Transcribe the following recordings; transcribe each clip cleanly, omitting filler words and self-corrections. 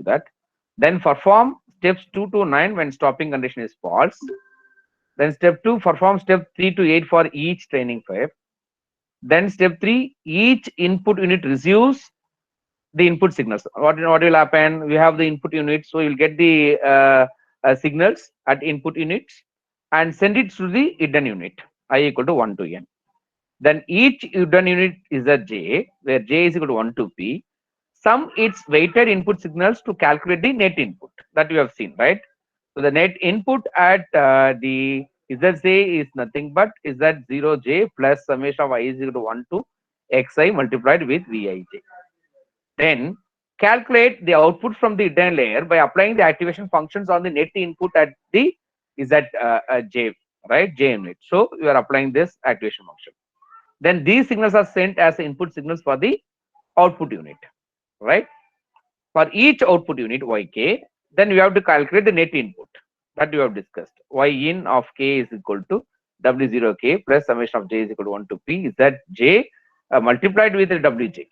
do that. Then perform steps 2 to 9 when stopping condition is false. Then step 2, perform step 3 to 8 for each training pipe. Then step 3, each input unit receives the input signals. What will happen? We have the input unit, so you'll get the signals at input units and send it to the hidden unit I equal to 1 to n. Then each hidden unit is a j, where j is equal to 1 to p. Sum its weighted input signals to calculate the net input that you have seen, right? So the net input at the ZJ is nothing but Z0j plus summation of I is equal to 1 to xi multiplied with Vij. Then calculate the output from the hidden layer by applying the activation functions on the net input at the J, right? J unit. So you are applying this activation function. Then these signals are sent as input signals for the output unit, right? For each output unit Yk, then you have to calculate the net input that you have discussed. Yin of k is equal to W0k plus summation of j is equal to 1 to p Zj multiplied with Wjk.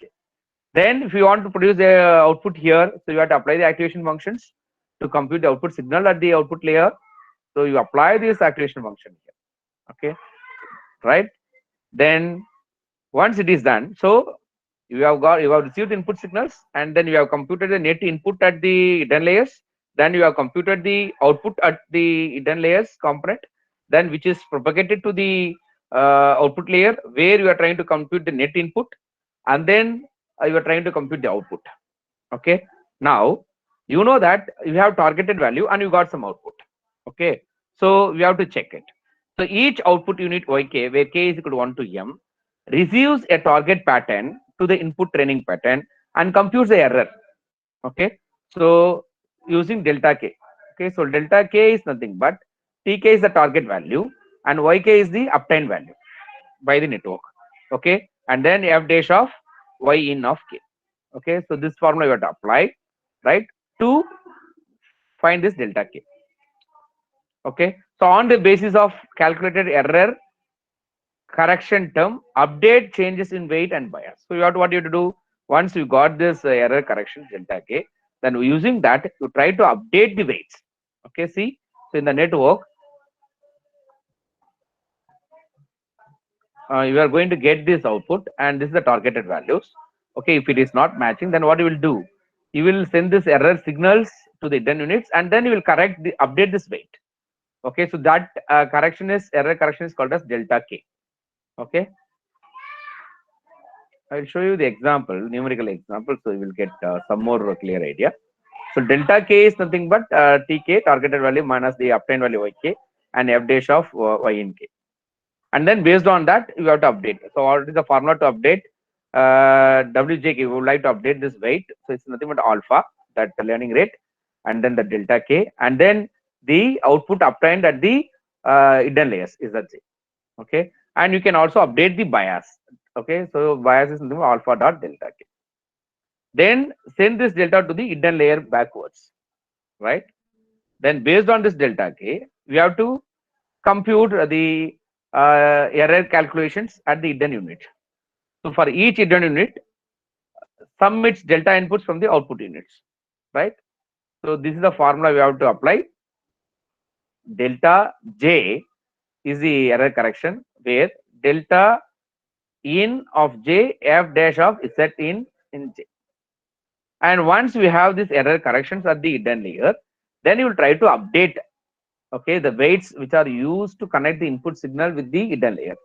Then if you want to produce the output here, so you have to apply the activation functions to compute the output signal at the output layer. So you apply this activation function here, okay, right? Then once it is done, so you have received input signals, and then you have computed the net input at the hidden layers. Then you have computed the output at the hidden layers component, then which is propagated to the output layer where you are trying to compute the net input, and then you are trying to compute the output. Okay, now you know that you have targeted value and you got some output. Okay, so we have to check it. So each output unit Yk, where k is equal to 1 to m, receives a target pattern to the input training pattern and computes the error. Okay, so using delta k. Okay, so delta k is nothing but tk is the target value and yk is the obtained value by the network. Okay, and then f dash of y in of k. Okay, so this formula you have to apply, right, to find this delta k. Okay, so on the basis of calculated error correction term, update changes in weight and bias. So what you have to do, once you got this error correction delta k, then using that you try to update the weights. Okay, see, so in the network you are going to get this output and this is the targeted values. Okay, if it is not matching, then what you will do, you will send this error signals to the hidden units and then you will correct the update this weight. Okay, so that error correction is called as delta k. Okay, I will show you the example, numerical example, so you will get some more clear idea. So delta k is nothing but tk, targeted value, minus the obtained value yk, and f dash of y in k. And then based on that you have to update. So what is the formula to update Wjk? We would like to update this weight, so it's nothing but alpha, that the learning rate, and then the delta k, and then the output obtained at the hidden layers is that j. Okay, and you can also update the bias. Okay, so bias is nothing but alpha dot delta k. Then send this delta to the hidden layer backwards, right? Then based on this delta k, we have to compute the error calculations at the hidden unit. So for each hidden unit, sum its delta inputs from the output units, right? So this is the formula we have to apply. Delta j is the error correction, where delta in of j f dash of z in j. And once we have this error corrections at the hidden layer, then you will try to update, okay, the weights which are used to connect the input signal with the hidden layer.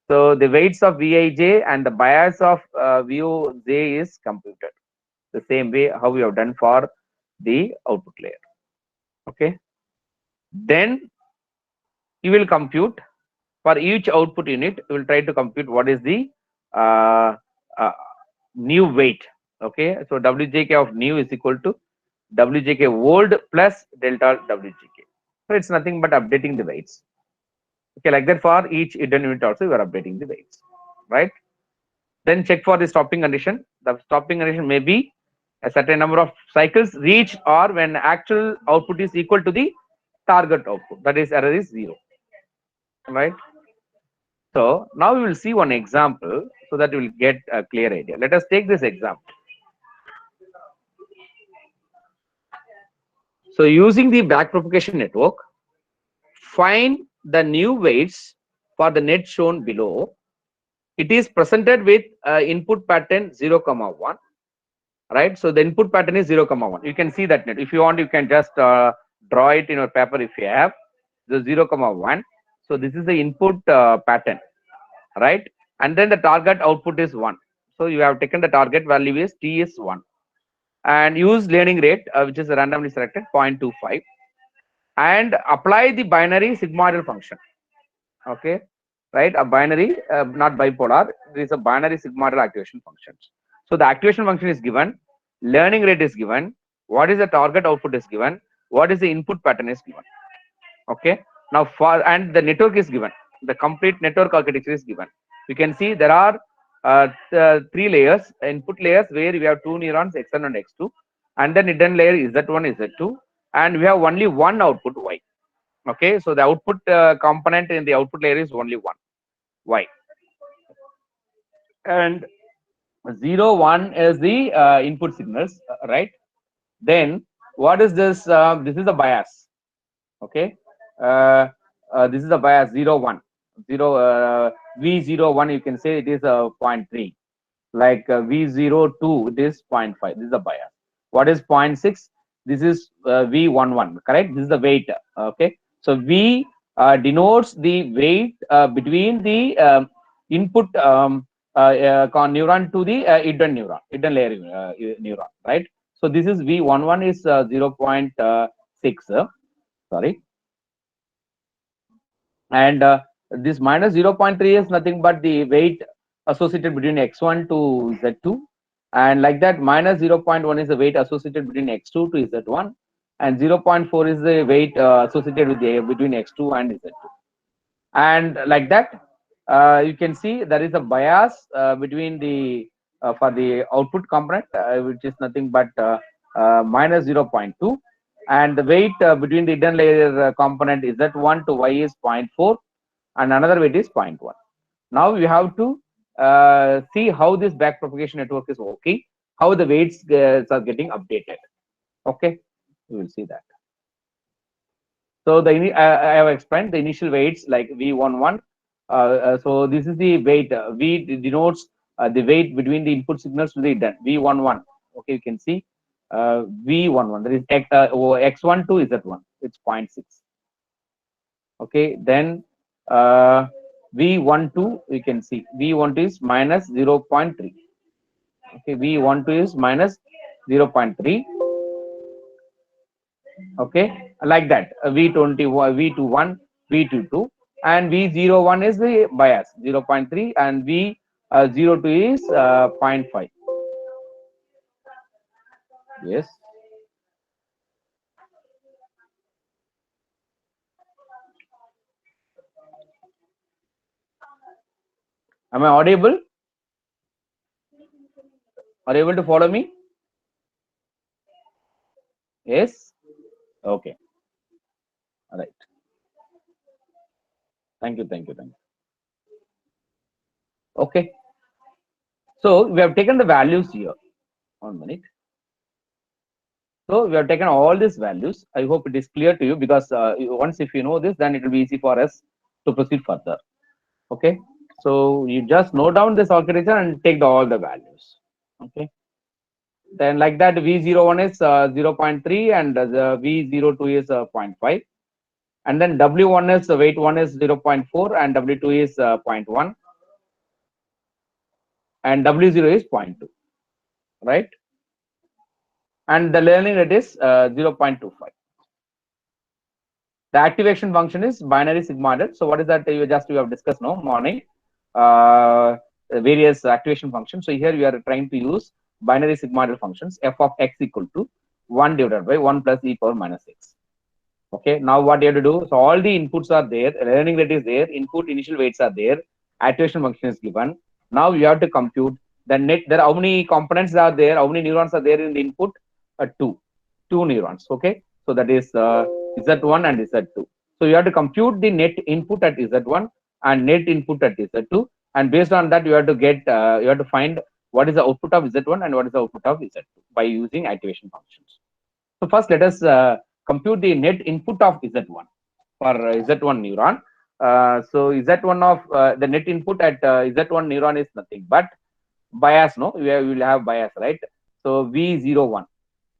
So the weights of Vij and the bias of Voj is computed the same way how we have done for the output layer. Okay, then you will compute for each output unit. You will try to compute what is the uh, uh, new weight. Okay, so Wjk of new is equal to Wjk old plus delta Wjk. So it's nothing but updating the weights. Okay, like that for each hidden unit also you are updating the weights, right? Then check for the stopping condition. The stopping condition may be a certain number of cycles reached or when actual output is equal to the target output, that is error is 0, right? So now we will see one example so that you will get a clear idea. Let us take this example. So using the backpropagation network, find the new weights for the net shown below. It is presented with input pattern 0, 1, right? So the input pattern is 0, 1. You can see that net. If you want, you can just draw it in your paper if you have the 0, 1. So this is the input pattern, right? And then the target output is 1. So you have taken the target value is T is 1. And use learning rate, which is randomly selected 0.25, and apply the binary sigmoidal function. Okay, right? A binary, not bipolar. There is a binary sigmoidal activation function. So the activation function is given, learning rate is given, what is the target output is given, what is the input pattern is given. Okay, now for and the network is given, the complete network architecture is given. You can see there are three layers, input layers where we have two neurons x1 and x2, and then hidden layer is z1 z2, and we have only one output y. Okay, so the output component in the output layer is only one y, and 0 1 is the input signals, right? Then what is this? This is the bias. Okay, this is the bias 0 1 0 v01. You can say it is 0.3, like v02 it is 0.5. This is the bias. What is 0.6? This is v11, correct? This is the weight. Okay, so v denotes the weight between the input neuron to the hidden layer neuron, right? So this is v11 is 0.6, sorry, and this minus 0.3 is nothing but the weight associated between x1 to z2, and like that minus 0.1 is the weight associated between x2 to z1, and 0.4 is the weight associated with the between x2 and z2, and like that you can see there is a bias between the for the output component, which is nothing but minus 0.2, and the weight between the hidden layer component z1 to y is 0.4, and another weight is 0.1. Now we have to see how this backpropagation network is working, how the weights are getting updated. Okay, we will see that. So the I have explained the initial weights like v11. So this is the weight. V denotes the weight between the input signals to the hidden v11. Okay, you can see v11. There is x1 to z1. It's 0.6. Okay, then v12 you can see v12 is minus 0.3. Okay, v12 is minus 0.3. Okay, like that v20 v21 v22, and v01 is the bias 0.3, and v02 is 0.5. Yes, am I audible? Are you able to follow me? Yes. Okay, all right. Thank you. Okay, so we have taken the values here. 1 minute. So we have taken all these values. I hope it is clear to you, because once if you know this, then it will be easy for us to proceed further. Okay, so you just note down this architecture and take all the values. Okay, then like that v01 is 0.3, and the v02 is 0.5, and then w1 is weight 1 is 0.4, and w2 is 0.1, and w0 is 0.2, right? And the learning rate is 0.25. The activation function is binary sigmoidal. So what is that? You have discussed now morning various activation functions. So here we are trying to use binary sigmoidal functions, f of x equal to 1 divided by 1 plus e power minus x. Okay, now what you have to do? So all the inputs are there, learning rate is there, input initial weights are there, activation function is given. Now you have to compute the net. There, how many components are there? How many neurons are there in the input? Two neurons. Okay, so that is z1 and z2. So you have to compute the net input at z1 and net input at z2, and based on that you have to get you have to find what is the output of z1 and what is the output of z2 by using activation functions. So first let us compute the net input of Z1 for Z1 neuron. So Z1 of the net input at Z1 neuron is nothing but bias. No, we will have bias, right? So V01,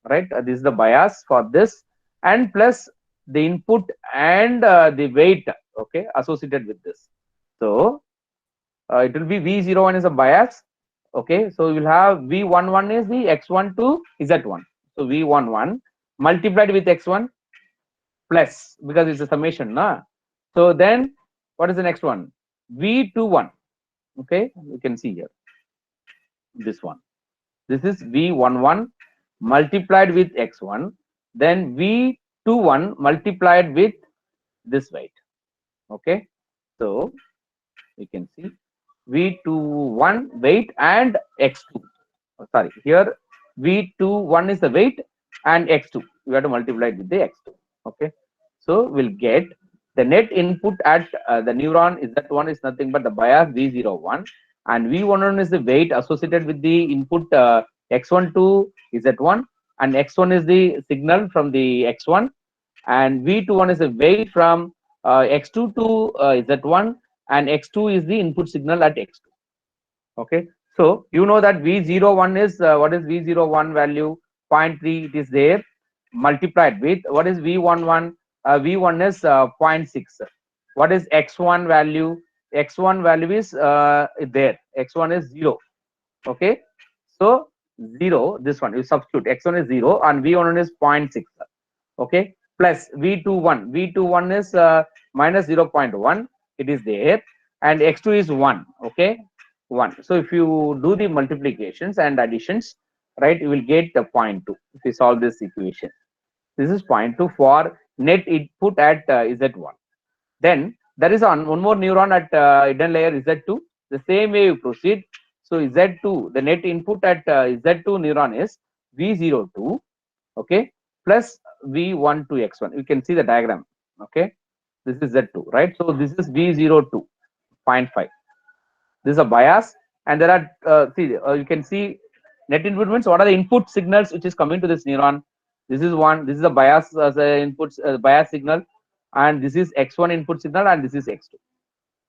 right? This is the bias for this, and plus the input and the weight, okay, associated with this. So it will be V01 is a bias. Okay, so you will have V11 is the X1 to Z1. So V11 multiplied with X1 plus, because it's a summation, na? So then what is the next one? V21. Okay, you can see here this one. This is V11 multiplied with X1, then V21 multiplied with this weight. Okay, so you can see V21 weight and X2. Oh, sorry, here V21 is the weight and X2. We have to multiply it with the X2. Okay, so we'll get the net input at the neuron is that one is nothing but the bias V01, and V11 is the weight associated with the input X1 to Z1, and X1 is the signal from the X1, and V21 is the weight from X2 to Z1, and X2 is the input signal at X2. Okay, so you know that V01 is what is V01 value? 0.3, it is there, multiplied with what is V11? V1 is 0.6. What is X1 value? X1 value is there. X1 is 0. Okay, so 0, this one you substitute, X1 is 0 and V1 is 0.6. Okay, plus V21. V21 is minus 0.1, it is there, and X2 is 1. Okay, 1. So if you do the multiplications and additions, right, you will get the 0.2 if you solve this equation. This is 0.2 for net input at Z1. Then there is one more neuron at hidden layer Z2. The same way you proceed. So Z2, the net input at Z2 neuron is V02, okay, plus V12 X1. You can see the diagram. Okay, this is Z2, right? So this is V02, 0.5. This is a bias, and there are you can see net input means what are the input signals which is coming to this neuron. This is one. This is a bias as a input bias signal, and this is X1 input signal, and this is X2.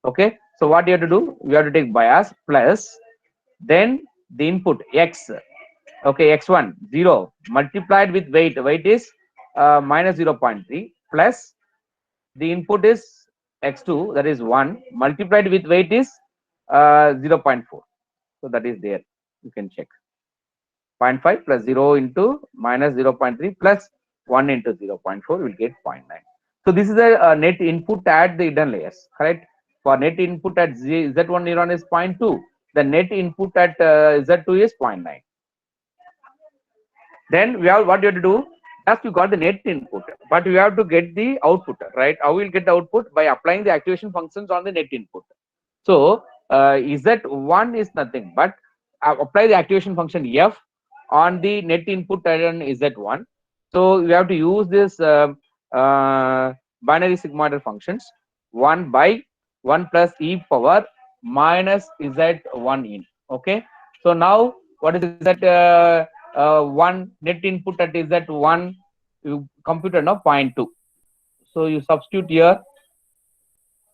Okay, so what you have to do? You have to take bias plus then the input X. Okay, X1 0 multiplied with weight. Weight is minus 0.3 plus the input is X2, that is 1, multiplied with weight is 0.4. So that is there. You can check. 0.5 plus 0 into minus 0.3 plus 1 into 0.4 will get 0.9. So this is the net input at the hidden layers, correct? For net input at Z1 neuron is 0.2. The net input at Z2 is 0.9. Then we have what you have to do. Just you got the net input, but you have to get the output, right? How will get the output? By applying the activation functions on the net input. So Z1 is nothing but apply the activation function F on the net input on Z1. So you have to use this binary sigmoidal functions 1 by 1 plus e power minus Z1 in. Okay. So now what is that? 1 net input at Z1 you computed now 0.2. So you substitute here,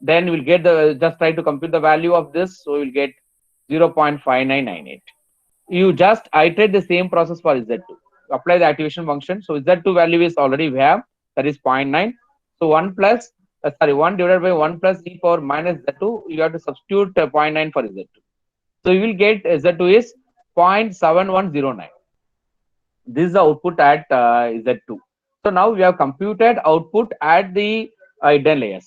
then we'll get the, just try to compute the value of this, so you'll get 0.5998. You just iterate the same process for Z2, apply the activation function. So Z2 value is already we have, that is 0.9. So 1 plus 1 divided by 1 plus e power minus Z2, you have to substitute 0.9 for Z2. So you will get Z2 is 0.7109. This is the output at Z2. So now we have computed output at the hidden layers.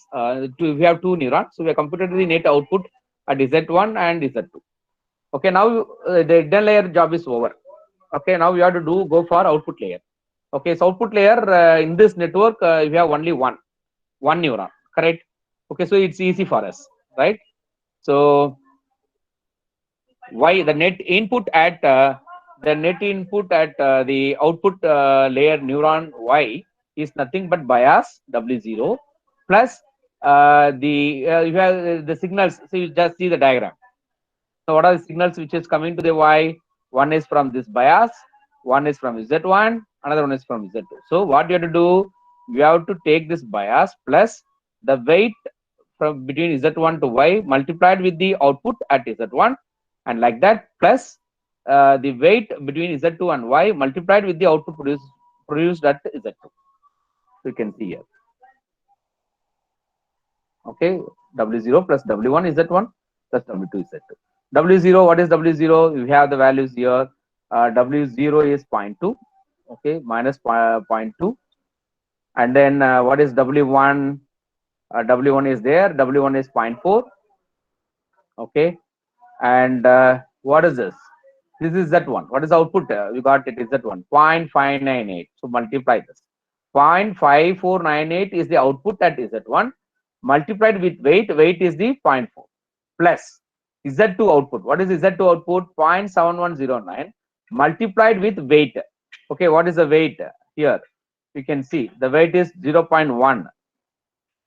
We have two neurons, so we have computed the net output at Z1 and Z2. Okay, now the hidden layer job is over. Okay, now we have to go for output layer. Okay, so output layer in this network we have only one neuron, correct? Okay, so it's easy for us, right? So why the net input at the output layer neuron Y is nothing but bias W0 plus you have the signals. So you just see the diagram. So what are the signals which is coming to the Y? One is from this bias, one is from Z1, another one is from Z2. So what you have to do? we have to take this bias plus the weight from between Z1 to Y multiplied with the output at Z1, and like that plus the weight between Z2 and Y multiplied with the output produced at Z2. So you can see here. Okay, W0 plus W1 is Z1 plus W2 is Z2. W0, what is W0? We have the values here. W0 is 0.2, okay, minus 0.2. And then what is W1? W1 is there. W1 is 0.4, okay. And what is this? This is Z1. What is the output? We got it is Z1, 0.598. So multiply this. 0.5498 is the output at Z1 multiplied with weight. Weight is the 0.4 plus Z2 output. What is Z2 output? 0.7109 multiplied with weight. Okay, what is the weight here? You can see the weight is 0.1,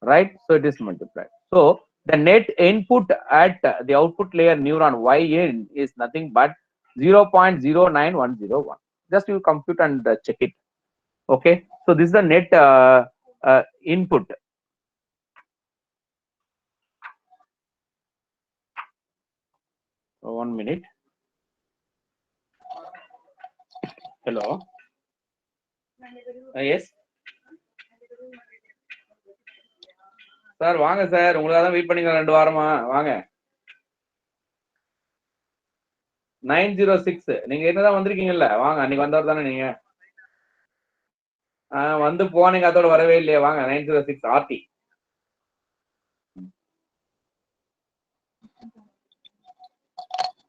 right? So it is multiplied. So the net input at the output layer neuron yn is nothing but 0.09101. Just you compute and check it. Okay, so this is the net input. So 1 minute. Hello. Yes. Sir வாங்க sir, உங்களுக்காக தான் wait பண்ணிக்கிறேன் 2 வாரமா. வாங்க. 906 நீங்க என்னதான் வந்திருக்கீங்கல்ல, வாங்க. அன்னைக்கு வந்தவர் தானே நீங்க? வந்து போனீங்க, அதோட வரவே இல்லையா? வாங்க. 906 RT.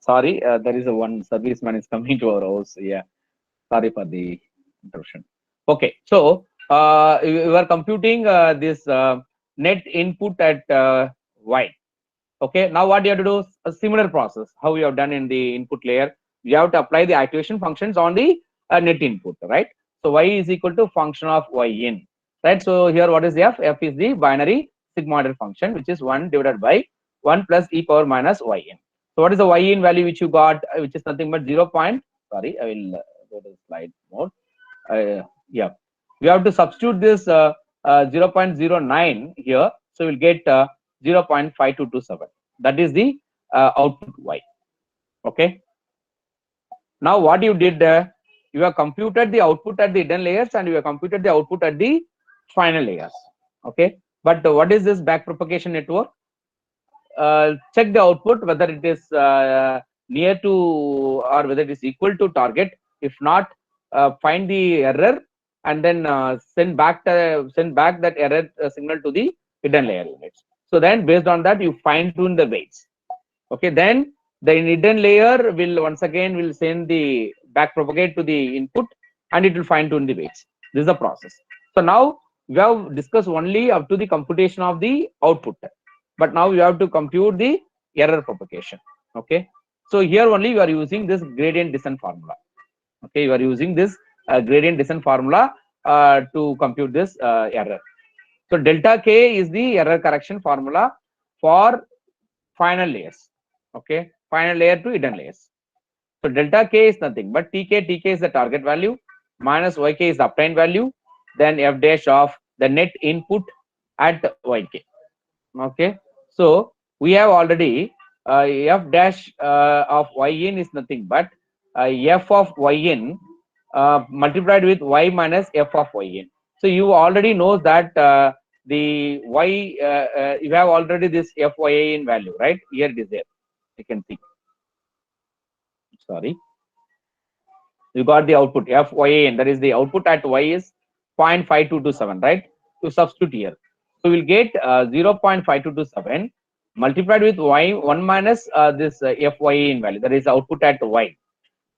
Sorry, there is a one serviceman is coming to our house. Yeah, sorry for the interruption. Okay, so we are computing this net input at Y. Okay, now what you have to do? A similar process how we have done in the input layer. You have to apply the activation functions on the net input, right? So Y is equal to function of Y in, right? So here what is F? F is the binary sigmoidal function, which is 1 divided by 1 plus e power minus Y in. So what is the Y in value which you got, which is nothing but 0. Sorry, I will go to slide mode. Yeah, we have to substitute this 0.09 here. So we'll get 0.5227. That is the output Y. Okay. Now what you did, you have computed the output at the hidden layers and you have computed the output at the final layers. Okay. But what is this back propagation network? Check the output whether it is near to or whether it is equal to target. If not, find the error and then send back that error signal to the hidden layer units. So then based on that you fine tune the weights. Okay, then the hidden layer will once again will send the back propagate to the input and it will fine tune the weights. This is the process. So now we have discussed only up to the computation of the output, but now you have to compute the error propagation. Okay, so here only you are using this gradient descent formula. Okay, you are using this gradient descent formula to compute this error. So delta k is the error correction formula for final layers. Okay, final layer to hidden layers. So delta k is nothing but tk is the target value minus yk is the obtained value, then f dash of the net input at yk. Okay, so we have already f dash of yn is nothing but f of yn multiplied with y minus f of yn. So you already know that the y you have already this fyn value, right? Here it is there. You can see. Sorry, you got the output fyn, that is the output at y is 0.5227, right? To substitute here, so we'll get 0.5227 multiplied with y 1 minus this fyn value, that is output at y.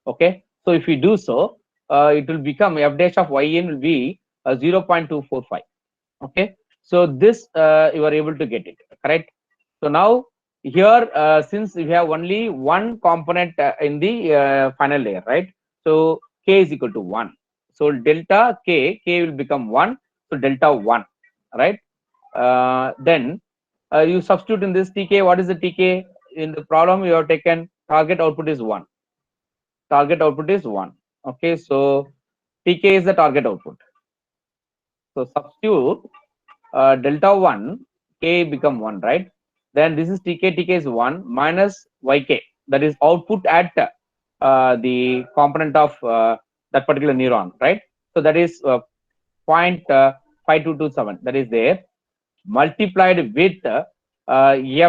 Okay, so if we do so, it will become f dash of yn will be 0.245. Okay, so this you are able to get it correct. So now here since we have only one component in the final layer, right? So k is equal to 1, so delta k will become 1, so delta 1, right? Then you substitute in this tk. What is the tk? In the problem you have taken target output is 1. Target output is 1. Okay, so tk is the target output. So substitute delta 1 k become 1, right? Then this is tk is 1 minus yk, that is output at the component of that particular neuron, right? So that is 0.5227, that is there, multiplied with f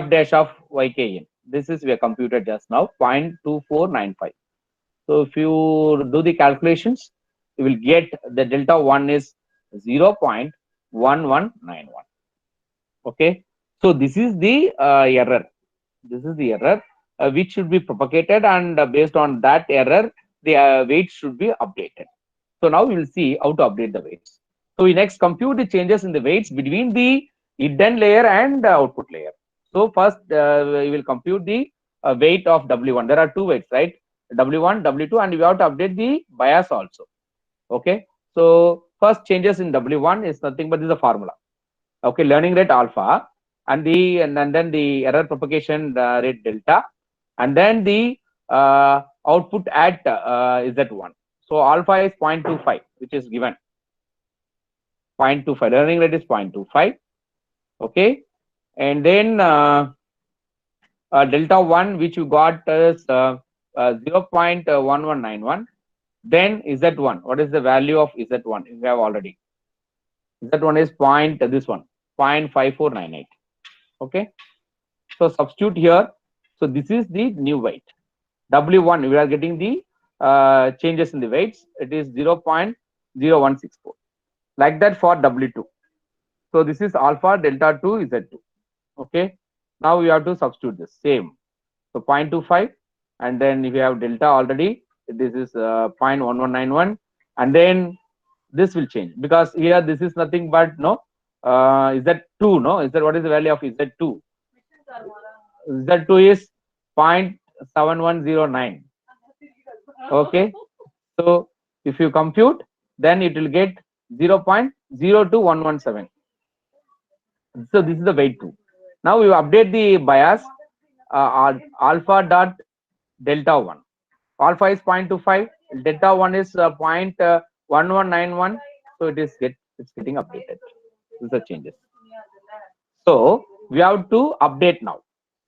dash of ykn. This is we have computed just now, 0.2495. so if you do the calculations, you will get the delta 1 is 0.1191. Okay, so this is the error. This is the error which should be propagated, and based on that error, the weight should be updated. So now we will see how to update the weights. So we next compute the changes in the weights between the hidden layer and output layer. So first we will compute the weight of W1. There are two weights, right? W1, W2, and we have to update the bias also. Okay. So first changes in W1 is nothing but this is a formula. Okay, learning rate alpha, and then the error propagation rate delta, and then the output at z1. So alpha is 0.25, which is given 0.25. Learning rate is 0.25. Okay, and then delta 1, which you got is 0.1191. Then z1. What is the value of z1? You have already. Z1 is this one 0.5498. Okay, so substitute here. So this is the new weight. W1, we are getting the changes in the weights. It is 0.0164. Like that for W2. So this is alpha, delta 2 Z2. Okay, now we have to substitute this same. So 0.25, and then if you have delta already, this is 0.1191, and then this will change because here this is nothing but Z2. No, is that what is the value of Z2? Z2 is 0.7109. Okay, so if you compute, then it will get 0.02117. So this is the weight 2. Now you update the bias alpha dot delta 1. Alpha is 0.25, delta 1 is 0.1191. So it's getting updated. This is the changes. So we have to update now.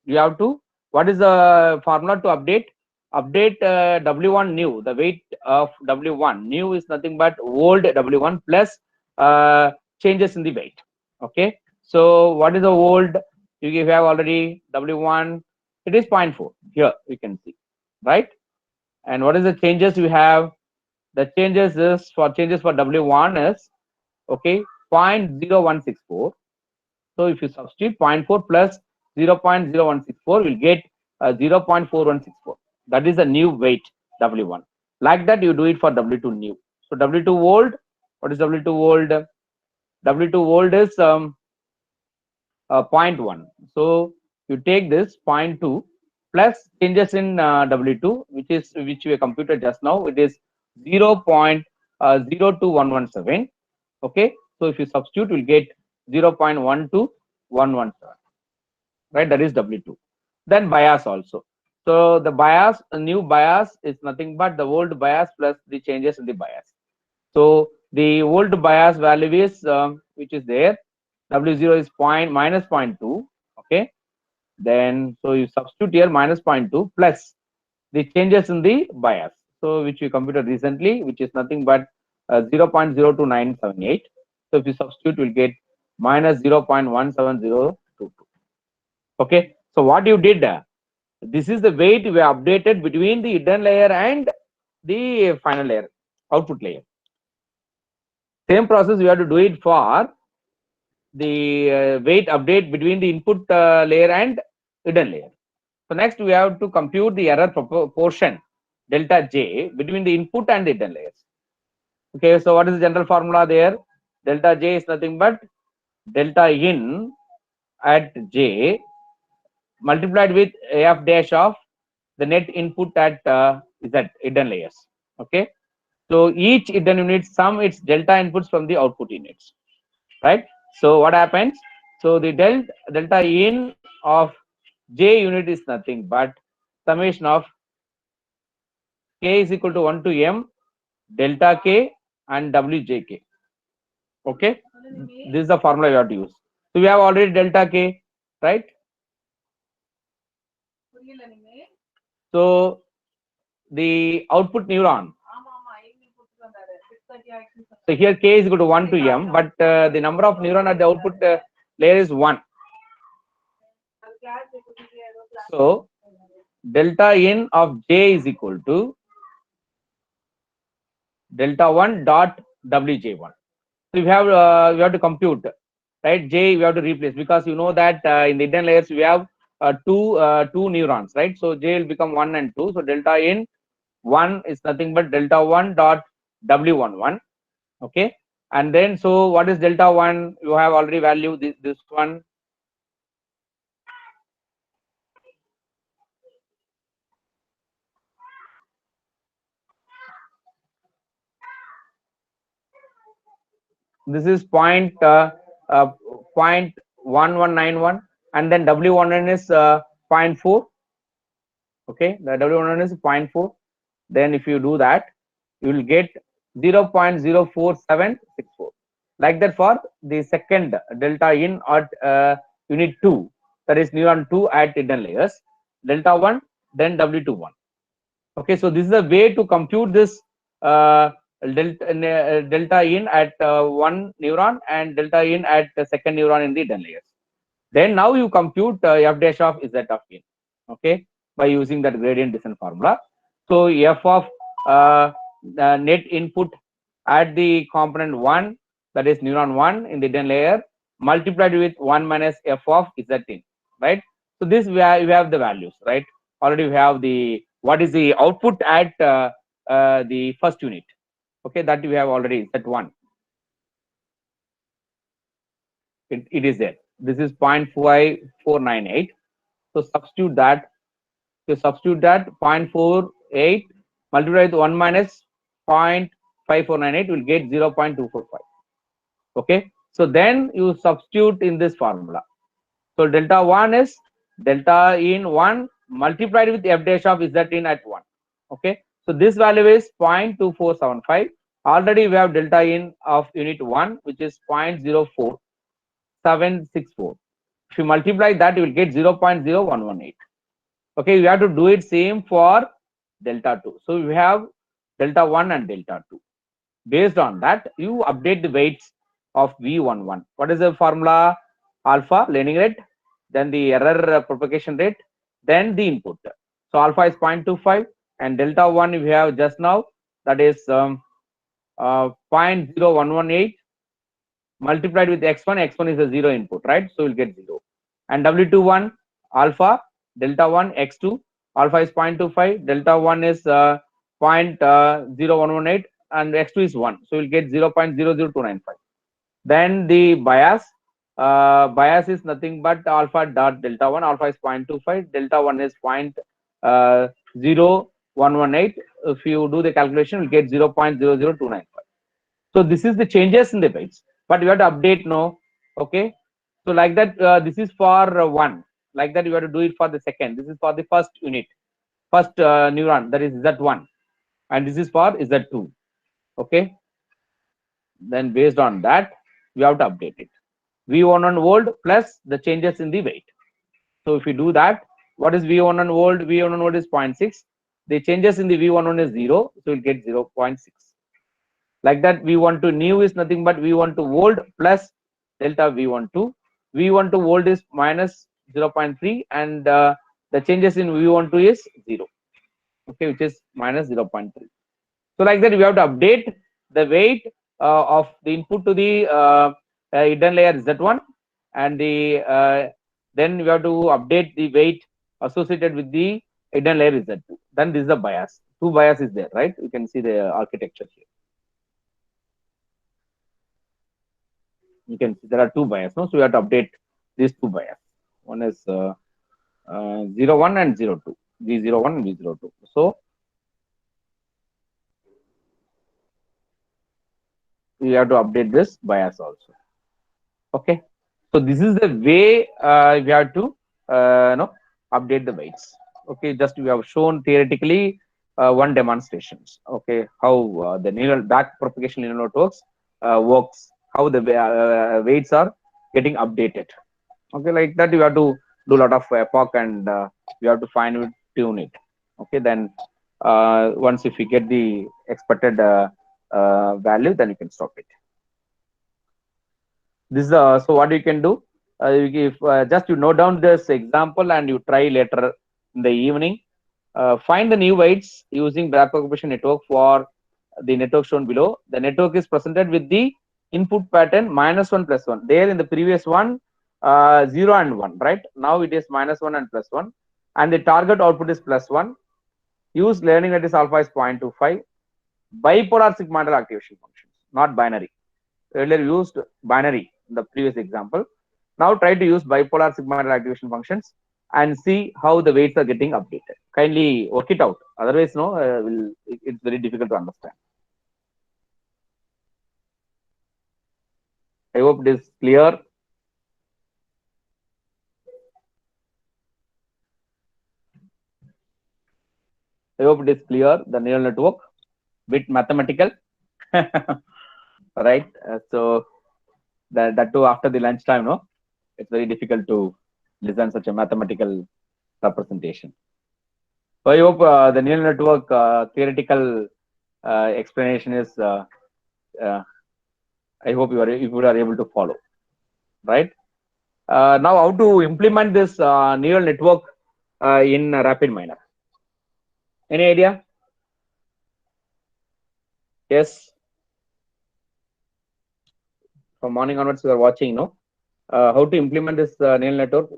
We have to, what is the formula to update? Update W1 new. The weight of W1 new is nothing but old W1 plus changes in the weight. Okay, so what is the old? You have already W1, it is 0.4. Here we can see, right? And what is the changes you have? The changes is for W1 is okay 0.0164. So if you substitute 0.4 plus 0.0164, will get 0.4164. That is the new weight W1. Like that you do it for W2 new. So W2 old, what is W2 old? W2 old is 0.1. So you take this 0.2 plus changes in W2, which we computed just now. It is 0.02117. Okay, so if you substitute, you'll get 0.12117. Right, that is W2. Then bias also. So the bias, new bias is nothing but the old bias plus the changes in the bias. So the old bias value is which is there. W0 is minus 0.2. Okay, then so you substitute here minus 0.2 plus the changes in the bias, so which we computed recently, which is nothing but 0.02978. So if you substitute, you'll get minus 0.17022. Okay, so what you did, this is the weight we updated between the hidden layer and the final layer, output layer. Same process we have to do it for the weight update between the input layer and hidden layer. So next we have to compute the error proportion delta J between the input and the hidden layers. Okay, so what is the general formula there? Delta J is nothing but delta in at J multiplied with f dash of the net input at Z hidden layers. Okay, so each hidden unit sum its delta inputs from the output units, right? So what happens? So the delta in of J unit is nothing but summation of K is equal to 1 to M delta K and WJK. Okay, This is the formula you have to use. So we have already delta k, right? So the output neuron. So here k is equal to 1 to m, but the number of neuron at the output layer is 1. So delta in of j is equal to delta 1 dot wj1. So we have to compute, right? J we have to replace, because you know that in the hidden layers we have two neurons, right? So j will become 1 and 2. So delta in 1 is nothing but delta 1 dot w11. Okay, and then so what is delta 1? You have already value this one. This is 0.1191, and then w11 is 0.4. Okay, the w11 is 0.4. Then if you do that, you will get 0.04764. Like that for the second delta in at unit 2, that is neuron 2 at hidden layers, delta 1, then w21. Okay, so this is a way to compute this delta in at one neuron and delta in at the second neuron in the hidden layers. Then now you compute f dash of z of in, okay, by using that gradient descent formula. So f of net input at the component 1, that is neuron 1 in the hidden layer, multiplied with 1 minus f of z in, right? So this we have the values, right? Already we have the what is the output at the first unit. Okay, that we have already set 1. It is there. This is 0.5498. So substitute that. So substitute that 0.48 multiplied with 1 minus 0.5498 will get 0.245. Okay. So then you substitute in this formula. So delta 1 is delta in 1 multiplied with f dash of z in at 1. Okay. So this value is 0.2475. Already we have delta in of unit 1, which is 0.04764. If you multiply that, you will get 0.0118. Okay, you have to do it same for delta 2. So we have delta 1 and delta 2. Based on that, you update the weights of V11. What is the formula? Alpha, learning rate, then the error propagation rate, then the input. So alpha is 0.25 and delta 1 we have just now, that is 0.0118 multiplied with x1. X1 is a 0 input, right? So we'll get 0. And W21 alpha, delta 1 x2, alpha is 0.25, delta 1 is 0.0118, and x2 is 1. So we'll get 0.00295. Then the bias, bias is nothing but alpha dot delta 1. Alpha is 0.25, delta 1 is 0.0118. If you do the calculation, you'll get 0.00295. So this is the changes in the weights, but you have to update no. Okay, so like that, this is for 1. Like that, you have to do it for the second. This is for the first unit, first neuron, that is z1, and this is for z2. Okay, then based on that, we have to update it. V11 volt plus the changes in the weight. So if you do that, what is V11 volt? V11 volt is 0.6. The changes in the V11 is 0, so you'll get 0.6. Like that, V12 new is nothing but V12 volt plus delta V12. V12 volt is minus 0.3, and the changes in V12 is 0. Okay, which is minus 0.3. So like that, we have to update the weight of the input to the hidden layer Z1, and the then we have to update the weight associated with the hidden layer Z2. Then this is the bias. Two bias is there, right? You can see the architecture here. You can see there are two bias, no? So we have to update these two bias. One is 01 and 02, V01 and V02. So we have to update this bias also. Okay, so this is the way we have to update the weights. Okay, just we have shown theoretically one demonstrations. Okay, how the neural back propagation neural networks works how the weights are getting updated. Okay, like that you have to do a lot of epoch, and you have to fine tune it. Okay, then once if you get the expected value, then you can stop it. This is so what you can do, if just you note down this example and you try later in the evening. Find the new weights using back propagation network for the network shown below. The network is presented with the input pattern -1 +1. There in the previous one, 0 and 1, right? Now it is -1 and +1, and the target output is +1. Use learning lattice alpha is 0.25. Bipolar sigmoidal activation functions, not binary. Earlier used binary in the previous example. Now try to use bipolar sigmoidal activation functions and see how the weights are getting updated. Kindly work it out. Otherwise, no, it's very difficult to understand. I hope it is clear. I hope it is clear. The neural network, bit mathematical, right? So that too after the lunchtime, no, it's very difficult to listen such a mathematical representation. So I hope the neural network theoretical explanation is. Uh, I hope you are able to follow, right? Now, how to implement this neural network in RapidMiner? Any idea? Yes. From morning onwards, we are watching. No, how to implement this neural network?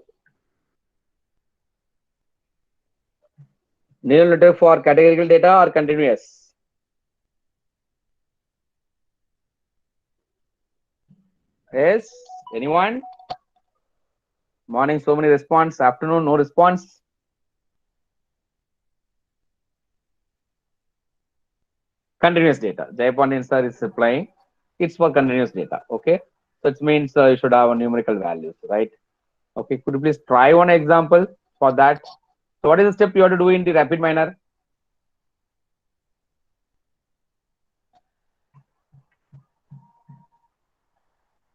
Neural network for categorical data or continuous? Yes. Anyone? Morning, so many response. Afternoon, no response. Continuous data. Jayapandyan sir is replying. It's for continuous data. Okay. So it means you should have a numerical values, right? Okay. Could you please try one example for that? So what is the step you have to do in the RapidMiner?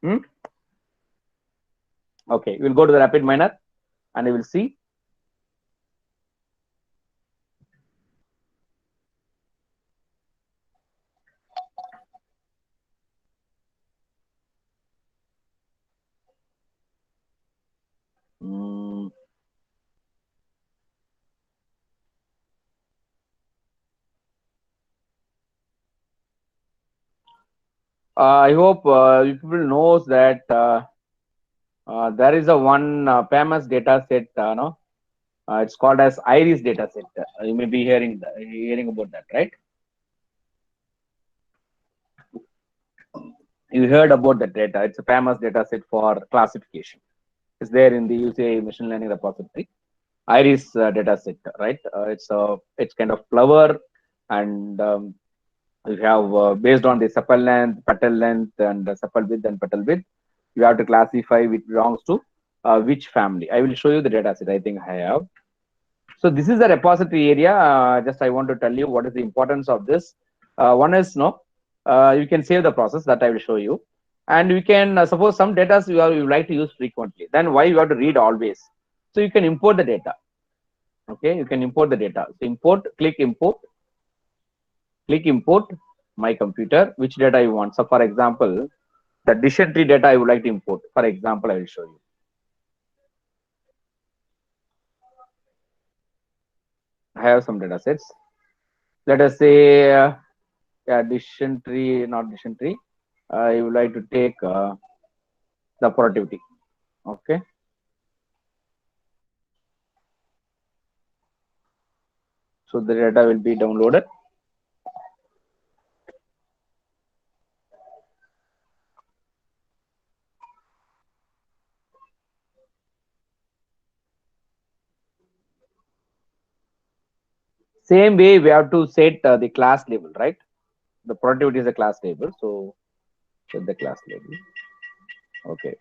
Hmm? Okay, we'll go to the RapidMiner and you will see. I hope people knows that there is a one famous data set. No, it's called as Iris data set. You may be hearing about that, right? You heard about that data. It's a famous data set for classification. It's there in the UCI machine learning repository. Iris data set, right? It's kind of flower, and you have based on the sepal length, petal length, and sepal width and petal width, you have to classify which belongs to which family. I will show you the data set. I think I have. So this is the repository area. Just I want to tell you what is the importance of this. One is no, you can save the process that I will show you, and you can suppose some data you like to use frequently. Then why you have to read always? So you can import the data. Okay, you can import the data. So import, click import my computer, which data you want. So for example, the decision tree data I would like to import. For example, I will show you. I have some data sets. Let us say, yeah, decision tree, not decision tree. I would like to take the productivity. Okay. So the data will be downloaded. Same way, we have to set the class label, right? The productivity is a class label. So set the class label. Okay.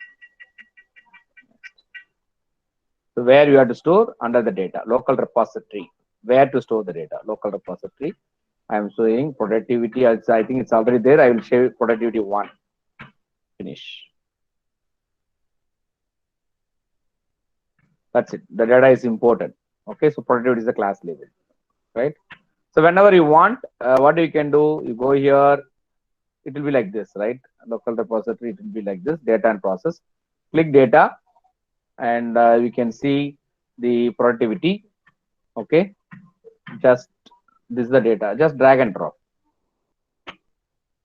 So where you have to store under the data, local repository. Where to store the data, local repository. I am showing productivity. I think it's already there. I will show productivity 1. Finish. That's it. The data is important. Okay, so productivity is the class level, right? So whenever you want, what you can do, you go here. It will be like this, right? Local repository. It will be like this. Data and process. Click data, and we can see the productivity. Okay, just this is the data. Just drag and drop.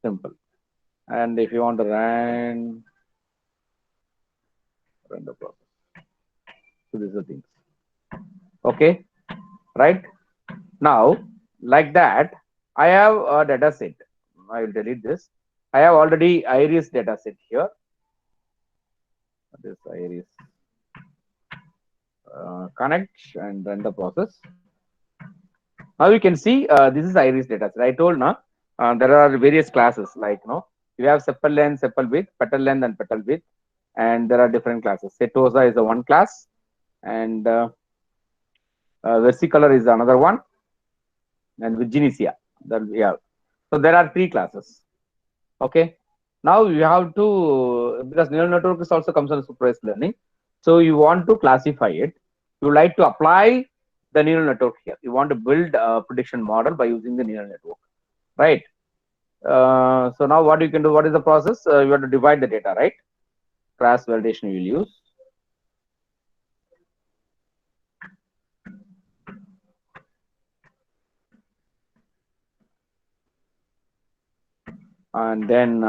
Simple. And if you want to run the process. So these are the things. Okay, right? Now, like that, I have a data set. I will delete this. I have already Iris data set here. This Iris connect and run the process. Now you can see this is Iris data set. I told now there are various classes like you have sepal length, sepal width, petal length, and petal width, and there are different classes. Setosa is the one class, and versicolor is another one, and Virginia. Yeah. So there are three classes. Okay. Now you have to, because neural network is also comes under supervised learning. So you want to classify it. You like to apply the neural network here. You want to build a prediction model by using the neural network, right? So now what you can do, what is the process? You have to divide the data, right? Cross validation you will use. And then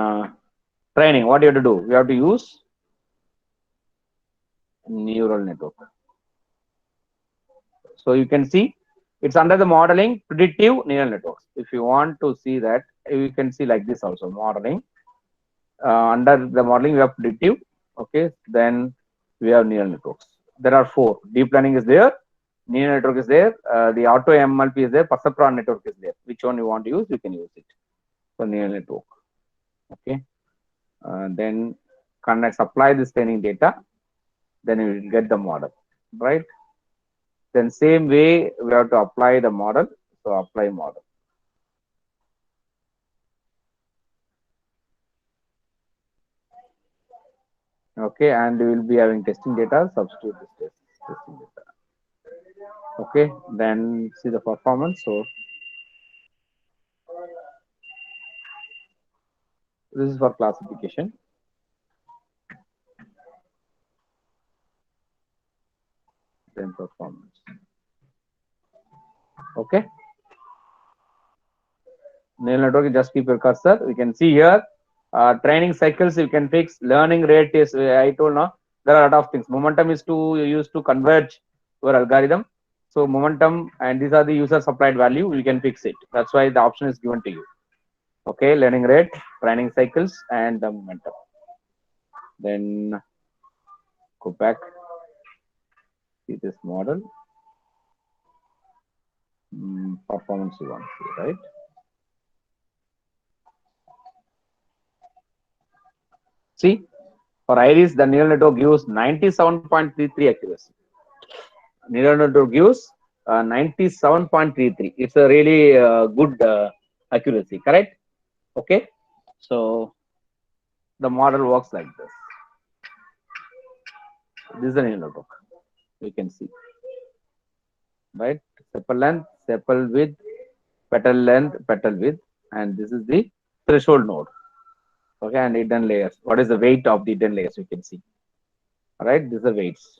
training, what do you have to do? You have to use neural network. So you can see it's under the modeling predictive neural networks. If you want to see that, you can see like this also modeling. Under the modeling, we have predictive. Okay, then we have neural networks. There are four. Deep learning is there, neural network is there, the auto MLP is there, perceptron network is there. Which one you want to use, you can use it for neural network. Okay, then connect, supply this training data, then you will get the model, right? Then same way we have to apply the model. So apply model. Okay, and we will be having testing data, substitute this testing data. Okay, then see the performance. So this is for classification. Then performance. Okay. Neural network, just keep your cursor. We can see here training cycles you can fix. Learning rate is, I told now, there are a lot of things. Momentum is to use to converge your algorithm. So momentum, and these are the user supplied value, you can fix it. That's why the option is given to you. Okay, learning rate, training cycles, and the momentum. Then go back, see this model. Performance you want to see, right? See, for Iris, the neural network gives 97.33 accuracy. Neural network gives 97.33. It's a really good accuracy, correct? Okay, so the model works like this. This is the neural network. You can see, right? Sepal length, sepal width, petal length, petal width, and this is the threshold node. Okay, and hidden layers. What is the weight of the hidden layers? You can see. All right, this is the weights.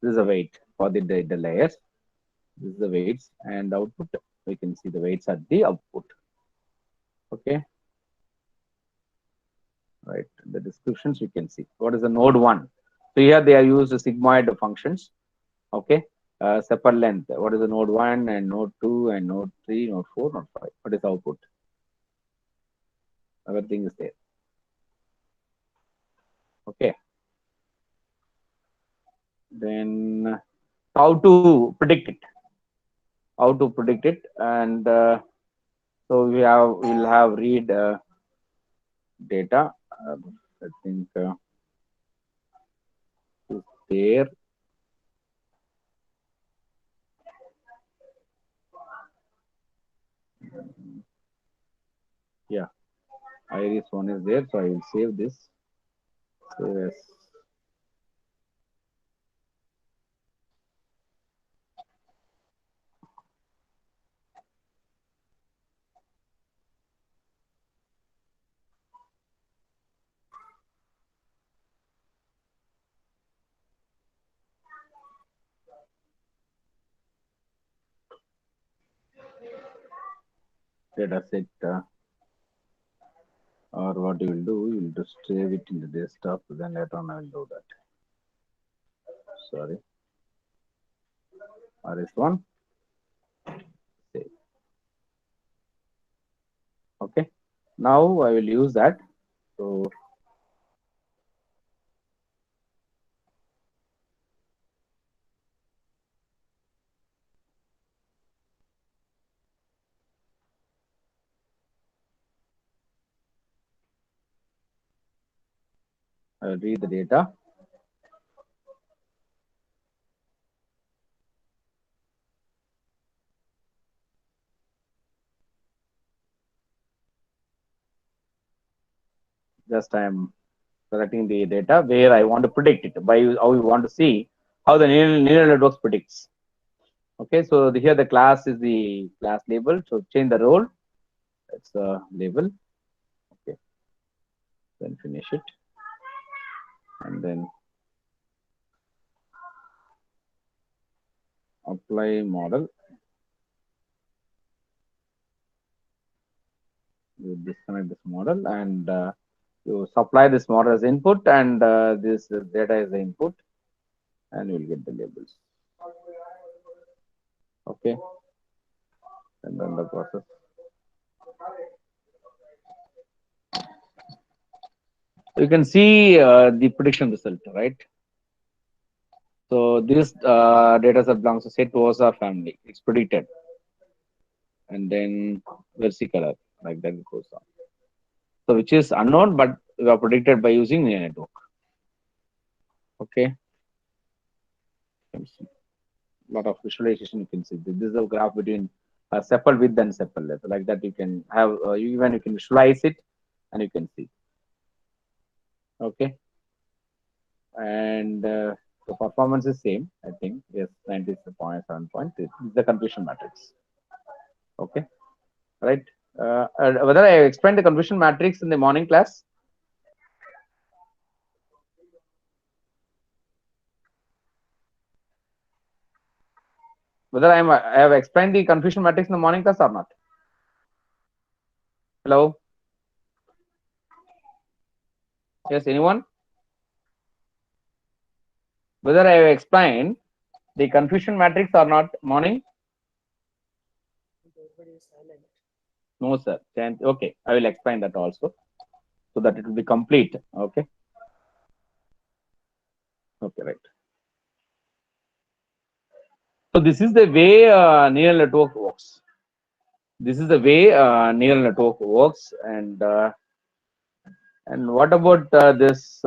This is the weight for the layers. This is the weights and output. We can see the weights at the output. Okay. Right. The descriptions you can see. What is the node one? So here they are used sigmoid functions. Okay. Sepal length. What is the node one and node two and node three, node four, node five? What is the output? Everything is there. Okay. Then how to predict it? How to predict it? And so we'll have read data. I think is there. Yeah, Iris one is there, so I will save this. Yes. Data set, or what you will do, you will just save it in the desktop, then later on I will do that. Sorry. RS1, save. Okay. Now I will use that. So I will read the data. Just I am selecting the data where I want to predict it by how we want to see how the neural networks predicts. Okay, so here the class is the class label. So change the role. It's a label. Okay, then finish it, and then apply model. You disconnect this model and you supply this model as input, and this data is the input, and you'll get the labels. Okay, and then the process. You can see the prediction result, right? So this data set belongs to set OSR family. It's predicted, and then versicolor, like that it goes on. So which is unknown, but we are predicted by using neural network. Okay. A lot of visualization you can see. This is a graph between sepal width and sepal length. Like that you can have even you can visualize it and you can see. Okay. And the performance is same, I think. Yes, 97.7. This is the confusion matrix. Okay. Right. Whether I explained the confusion matrix in the morning class? Whether I have explained the confusion matrix in the morning class or not? Hello? Yes, anyone? Whether I have explained the confusion matrix or not morning? No, sir. Okay, I will explain that also so that it will be complete. Okay. Okay, right. So this is the way neural network works. This is the way neural network works, and what about this?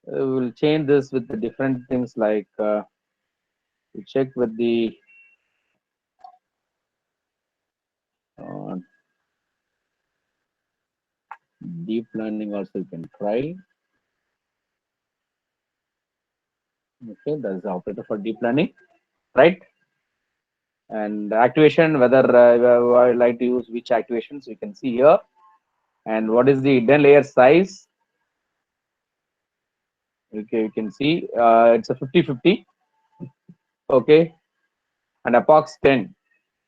We'll change this with the different things like we check with the uh, deep learning also you can try. Okay, that's the operator for deep learning, right? And activation, whether I like to use which activations you can see here, and what is the hidden layer size. Okay, you can see it's a 50-50. Okay, and apox 10.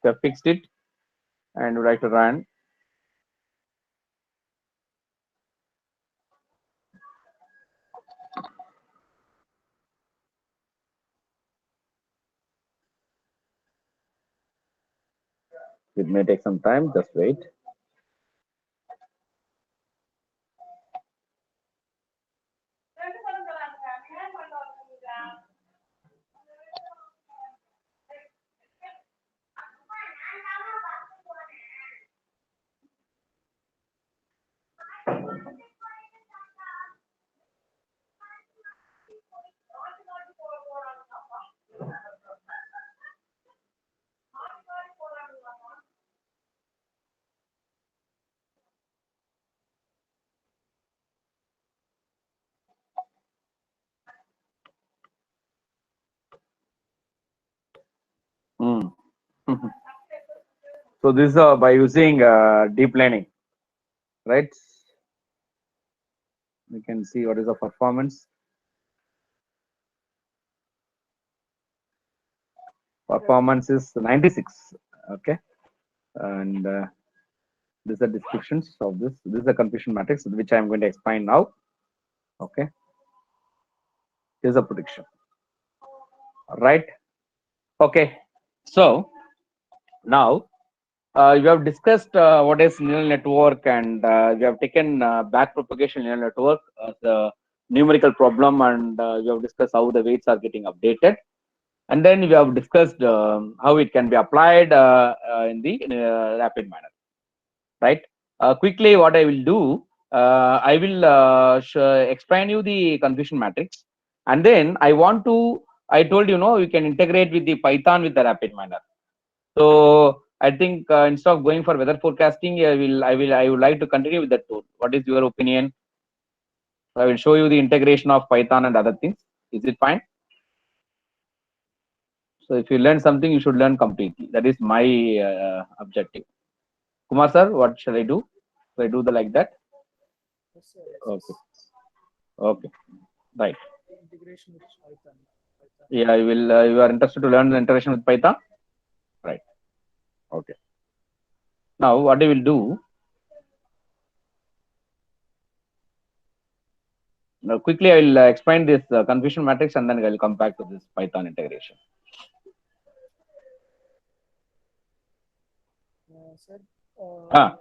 We have fixed it, and we like to run. It may take some time. Just wait. So this is by using deep learning, right? We can see what is the performance. Performance is 96. Okay, and these are descriptions of this. This is a confusion matrix which I am going to explain now. Okay, here's a prediction. Right. Okay. So now you have discussed what is neural network, and you have taken back propagation neural network as a numerical problem, and you have discussed how the weights are getting updated, and then we have discussed how it can be applied in the rapid manner, right? Quickly, what I will do, I will explain you the confusion matrix, and then I want to. I told you, you can integrate with the Python with the rapid manner. So I think instead of going for weather forecasting, I would like to continue with that tool. What is your opinion? I will show you the integration of Python and other things. Is it fine? So if you learn something, you should learn completely. That is my objective. Kumar sir, what shall I do? Should I do the like that? Yes, sir. Yes, Okay. yes. Okay. Right. Integration with Python. Yeah, you will. You are interested to learn the integration with Python, right? Okay. Now, what I will do? Now, quickly, I will explain this confusion matrix, and then I will come back to this Python integration. Sir, Ah.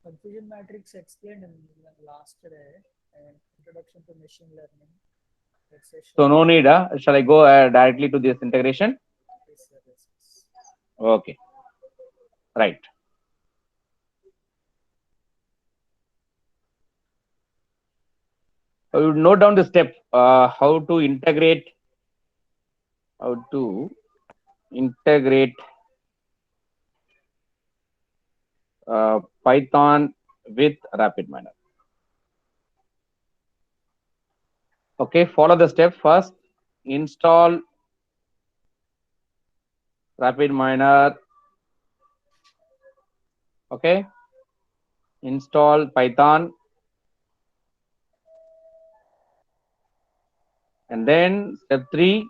confusion matrix explained in last day and introduction to machine learning. So no need. Shall I go directly to this integration? Yes, sir. Yes, yes. Okay. Right. I would note down the step how to integrate Python with RapidMiner. Okay, follow the step first. Install RapidMiner. Okay. Install Python. And then step 3,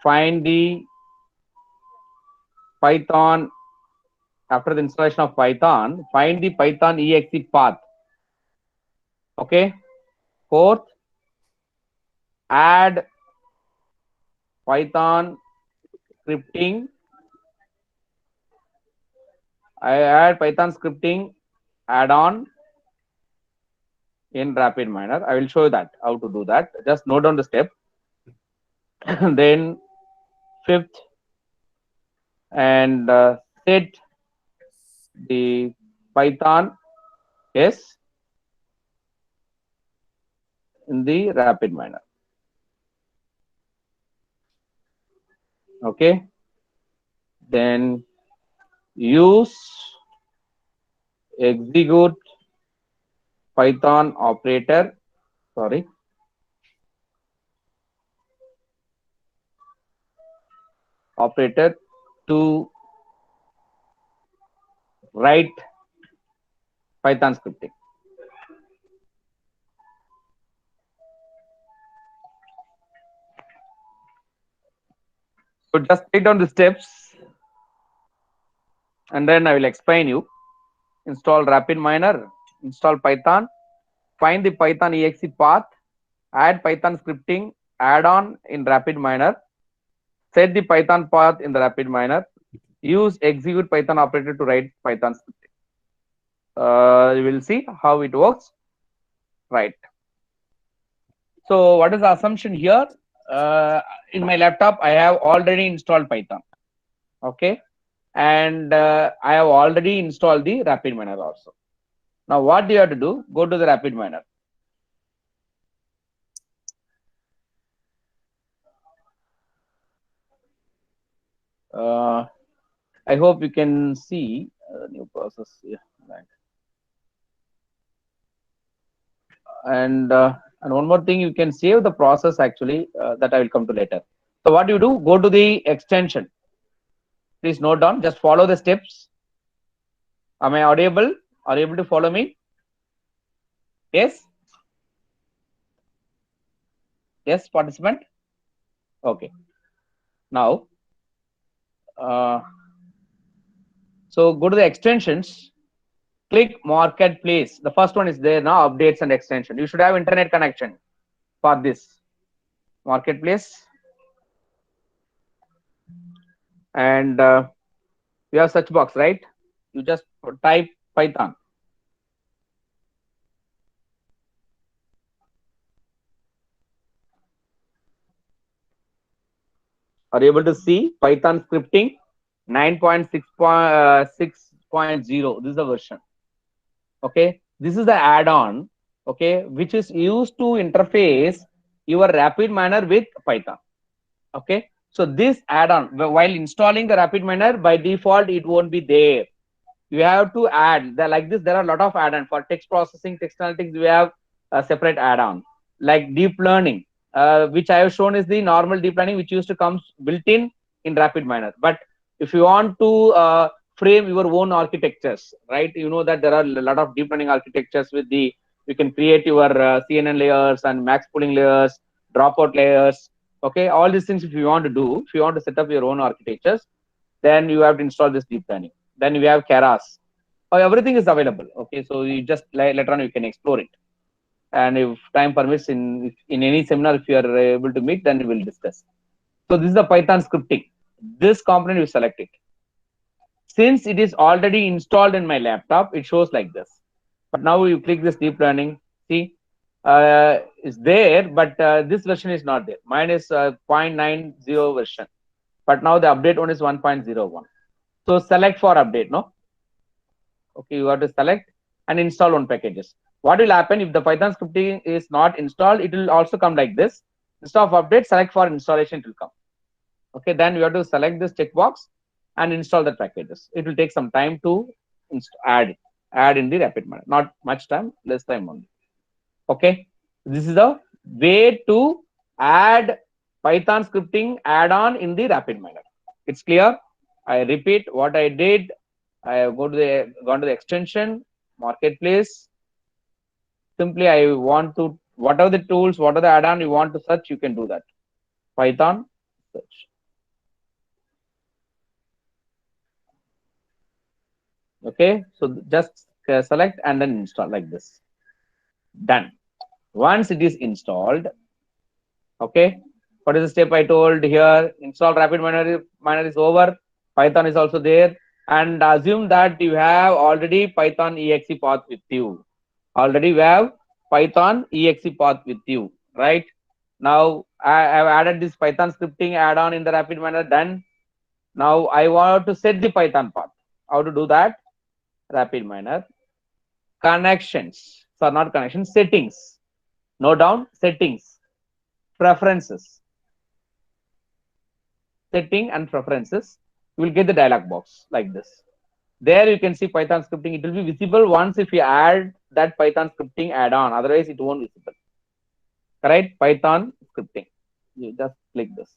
find the Python. After the installation of Python, find the Python exe path. Okay. 4th, add Python scripting. I add Python scripting add-on in RapidMiner. I will show you that how to do that. Just note down the step. Then 5th, and set the Python yes in the RapidMiner. Okay. Then use execute Python operator. Sorry. Operator to write Python scripting. So just take down the steps, and then I will explain you. Install RapidMiner, install Python, find the Python exe path, add Python scripting add-on in RapidMiner, set the Python path in the RapidMiner, use execute Python operator to write Python scripting. You will see how it works. Right. So what is the assumption here? In my laptop, I have already installed Python. Okay. And I have already installed the RapidMiner also. Now, what do you have to do? Go to the RapidMiner. I hope you can see new process here. Right. And one more thing, you can save the process actually that I will come to later. So what do? Go to the extension. Please note down. Just follow the steps. Am I audible? Are you able to follow me? Yes. Yes, participant. Okay. Now, so go to the extensions. Click marketplace. The first one is there now. Updates and extension. You should have internet connection for this marketplace. And you have search box, right? You just type Python. Are you able to see Python scripting 9.6.0? This is the version. Okay, this is the add-on. Okay, which is used to interface your RapidMiner with Python. Okay, so this add-on, while installing the RapidMiner, by default it won't be there. You have to add the, like this. There are a lot of add-on for text processing, text analytics. We have a separate add-on like deep learning, which I have shown is the normal deep learning which used to come built in RapidMiner. But if you want to frame your own architectures, right? You know that there are a lot of deep learning architectures with the, you can create your CNN layers and max pooling layers, dropout layers. Okay, all these things if you want to do, if you want to set up your own architectures, then you have to install this deep learning. Then we have Keras. Oh, everything is available. Okay, so you just later on you can explore it. And if time permits, in any seminar, if you are able to meet, then we will discuss. So this is the Python scripting. This component you select it. Since it is already installed in my laptop, it shows like this. But now you click this deep learning. See, is there, but this version is not there. Mine is 0.90 version. But now the update one is 1.01. So select for update, no? Okay, you have to select and install one packages. What will happen if the Python scripting is not installed? It will also come like this. Instead of update, select for installation, it will come. Okay, then you have to select this checkbox and install the packages. It will take some time to add in the RapidMiner. Not much time, less time only. Okay, this is the way to add Python scripting add-on in the RapidMiner. It's clear. I repeat what I did. I have gone to the extension marketplace. Simply, I want to, whatever the tools, what are the add-on you want to search, you can do that. Python search. Okay, so just select and then install like this. Done. Once it is installed, okay, what is the step I told here? Install RapidMiner is over. Python is also there, and assume that you have already Python exe path with you. Already we have Python exe path with you, right? Now I have added this Python scripting add-on in the RapidMiner. Done. Now I want to set the Python path. How to do that? RapidMiner connections. So not connections, settings. Note down settings, preferences, setting and preferences. You will get the dialog box like this. There you can see Python scripting. It will be visible once if you add that Python scripting add-on. Otherwise, it won't be visible. Right? Python scripting. You just click this.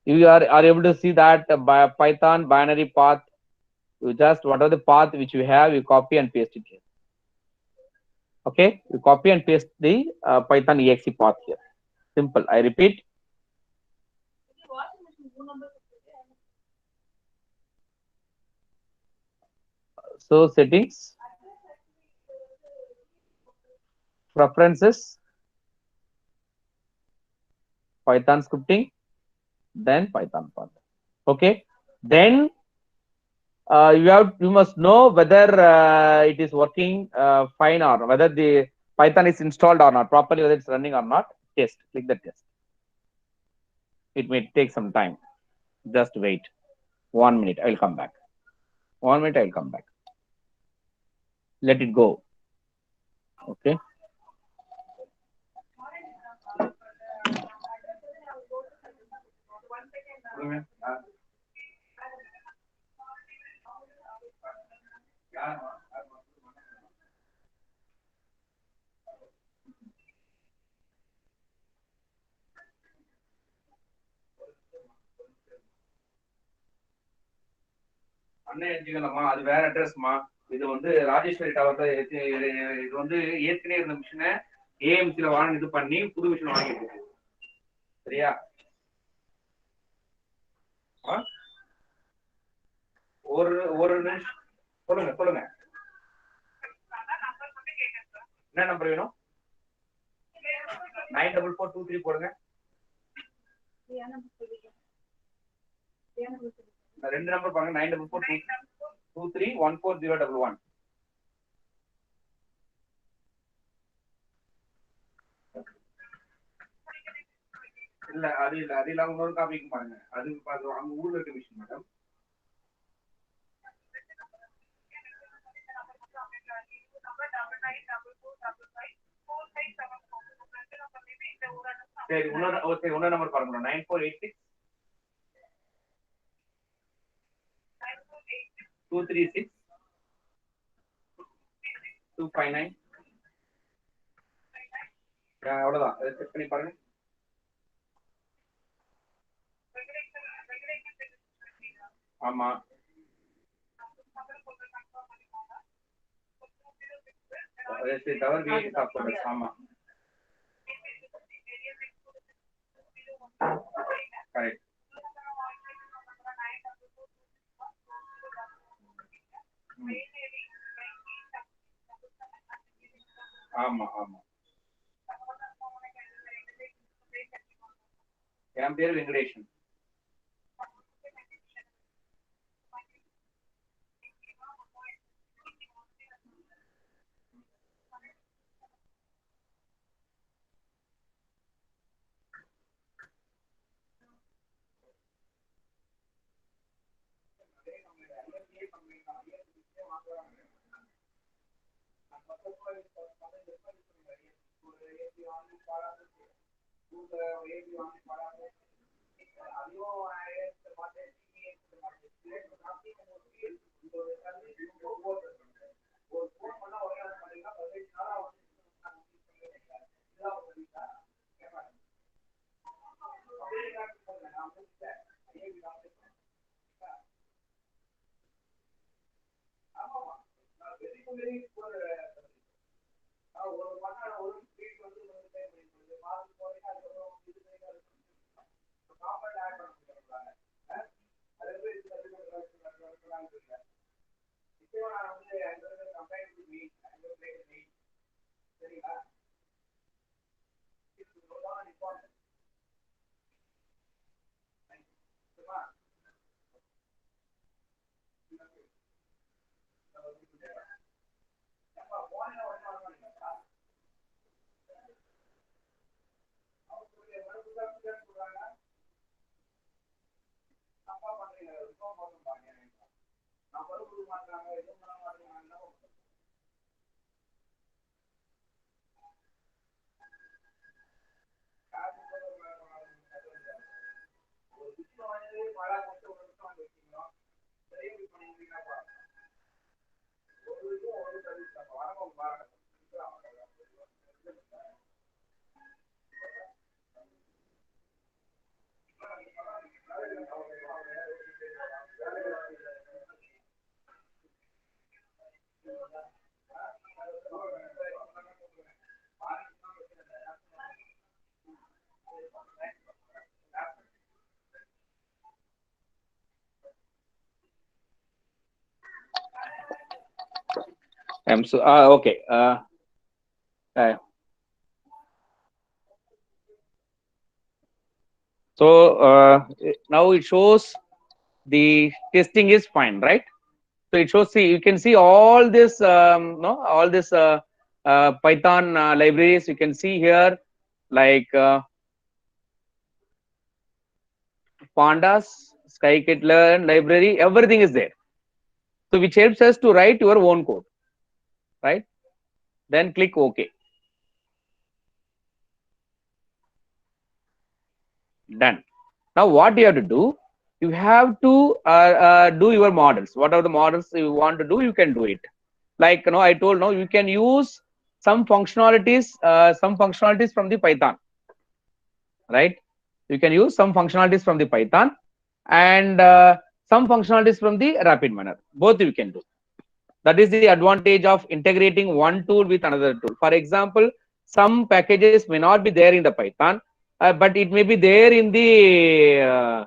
You are able to see that by Python binary path. You just, whatever the path which you have, you copy and paste it here. Okay, you copy and paste the Python exe path here. Simple. I repeat. So settings, preferences, Python scripting, then Python path. Okay, then you must know whether it is working fine or whether the Python is installed or not properly, whether it's running or not. Test. Click the test. It may take some time. Just wait. 1 minute. I will come back. 1 minute. I will come back. Let it go. Okay. அண்ணன் எழுதிக்கலாமா, அது வேற அட்ரஸ்மா. இது வந்து Rajeswari tower தான். இது வந்து ஏற்கனவே இருந்த மிஷினை ஏஎம்சில வாங்கி இது பண்ணி புது மிஷின் வாங்கிட்டு இருக்கு. சரியா? ஒரு ஒரு நிமிஷம் சொல்லுங்க சொல்லுங்க. என்ன நம்பர் வேணும்? 94423 போடுங்க. ரெண்டு நம்பர் பாருங்க. 944231401. இல்ல அது இல்ல, அது இல்லாம இன்னொரு காப்பிக்கு பாருங்க. அது அங்க ஊர்ல இருக்க விஷயம் மேடம். சரி, இன்னொரு நம்பர் பாருங்க. 9486 236 259. அவ்வளவுதான். செக் பண்ணி பாருங்க. ஆமா, டவர் வீட்டு சாப்பிடுறது. ஆமா, கரெக்ட். ஆமா ஆமா. என் பேரு Venkatesan. So okay. So now it shows the testing is fine, right? So it shows, see, you can see all this all this Python libraries you can see here, like pandas, scikit-learn library, everything is there. So which helps us to write your own code, right? Then click OK. Done. Now what you have to do, you have to do your models. Whatever the models you want to do, you can do it. Like I told you can use some functionalities from the Python, right? You can use some functionalities from the Python, and some functionalities from the RapidMiner. Both you can do. That is the advantage of integrating one tool with another tool. For example, some packages may not be there in the Python, but it may be there in the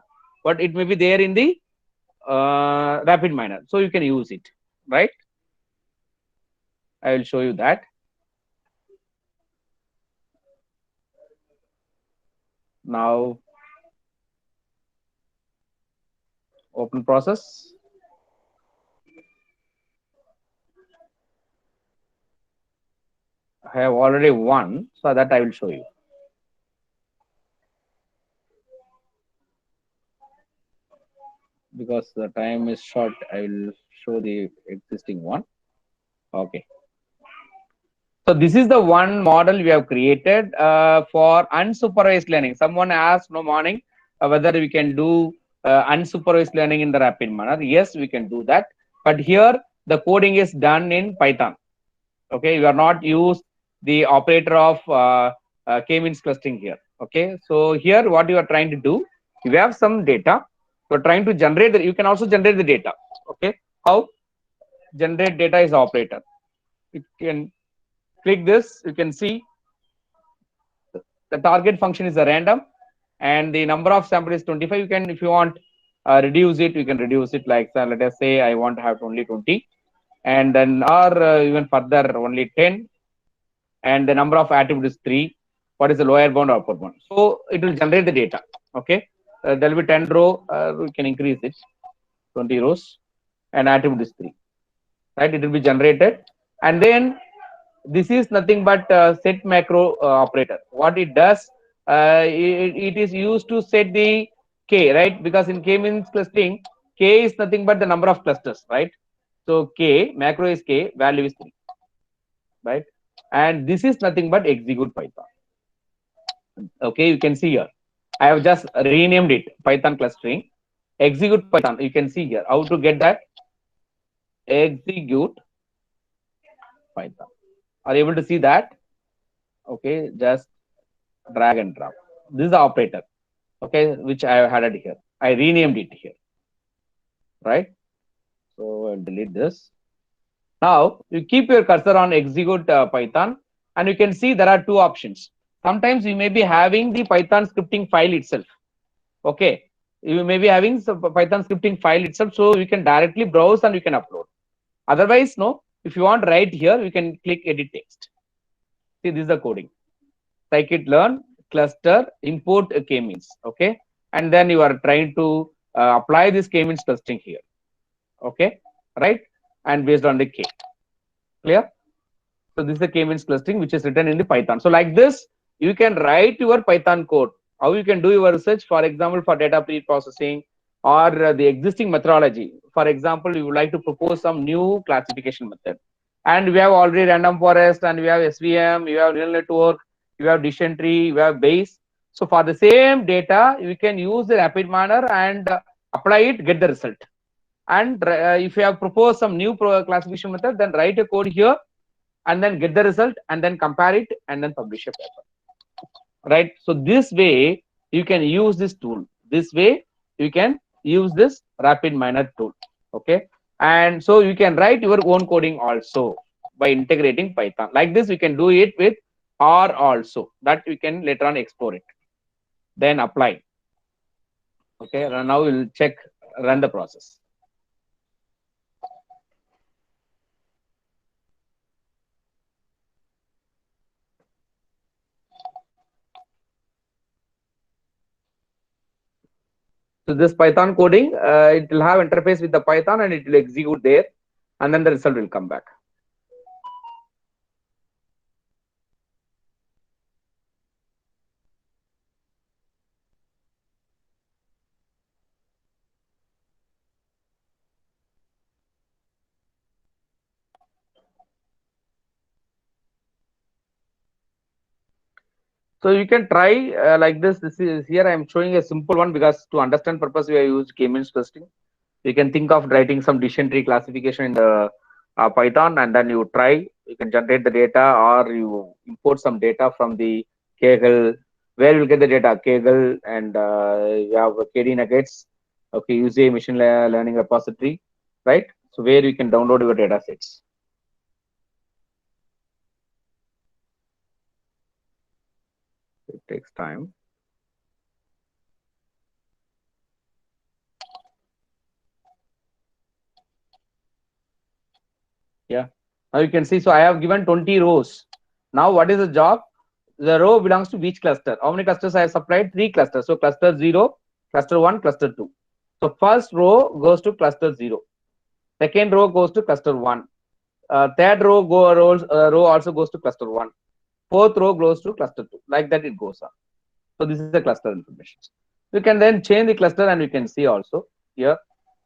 RapidMiner. So you can use it, right? I will show you that. Now, open process. I have already one, so that I will show you. Because the time is short, I will show the existing one. Okay. So this is the one model we have created for unsupervised learning. Someone asked no morning whether we can do unsupervised learning in the RapidMiner. Yes, we can do that. But here the coding is done in Python. Okay, you are not use the operator of k-means clustering here. Okay, so here what you are trying to do, you have some data. You are trying to generate the, you can also generate the data. Okay, how? Generate data is operator. You can click this, you can see the target function is a random and the number of sample is 25. You can, if you want, reduce it, you can reduce it like, let us say I want to have only 20, and then or even further only 10, and the number of attributes is 3. What is the lower bound or upper bound? So it will generate the data. Okay, there will be 10 row, we can increase it, 20 rows, and attribute is 3, right? It will be generated, and then this is nothing but set macro operator. What it does, it is used to set the k, right? Because in k-means clustering, k is nothing but the number of clusters, right? So k, macro is k, value is 3, right? And this is nothing but execute Python. Okay, you can see here. I have just renamed it Python clustering. Execute Python. You can see here how to get that. Execute Python. Are you able to see that? Okay, just drag and drop. This is the operator, okay, which I have added here. I renamed it here, right? So I'll delete this. Now you keep your cursor on execute Python, and you can see there are two options. Sometimes you may be having the Python scripting file itself. Okay, you may be having some Python scripting file itself, so you can directly browse and you can upload. Otherwise, no. If you want right here, you can click edit text. See, this is the coding. Scikit-learn cluster import k-means. Okay, and then you are trying to apply this k-means clustering here. Okay, right? And based on the k. Clear? So this is the k-means clustering which is written in the Python. So like this, you can write your Python code. How you can do your research, for example, for data pre-processing or the existing methodology. For example, you would like to propose some new classification method. And we have already random forest, and we have SVM, you have neural network, you have decision tree, you have Bayes. So for the same data, you can use the RapidMiner and apply it, get the result. And if you have proposed some new classification method, then write a code here and then get the result and then compare it and then publish a paper, right? So this way you can use this tool. This way you can use this RapidMiner tool. Okay, and so you can write your own coding also by integrating Python. Like this, you can do it with R also. That you can later on explore it, then apply. Okay, now we'll check, run the process. So this Python coding, it will have interface with the Python and it will execute there, and then the result will come back. So you can try like this. This is here I am showing a simple one because to understand purpose we have used k-means clustering. You can think of writing some decision tree classification in the Python, and then you try. You can generate the data, or you import some data from the Kaggle. Where you will get the data? Kaggle, and you have KD nuggets. Okay, use a machine learning repository, right? So where you can download your data sets. It takes time. Yeah. Now you can see, so I have given 20 rows. Now what is the job? The row belongs to which cluster? How many clusters I have supplied? 3 clusters. So cluster 0, cluster 1, cluster 2. So first row goes to cluster 0. Second row goes to cluster 1. Third row also goes to cluster 1. Fourth row goes to cluster 2. Like that it goes on. So this is the cluster information. You can then change the cluster and you can see also here.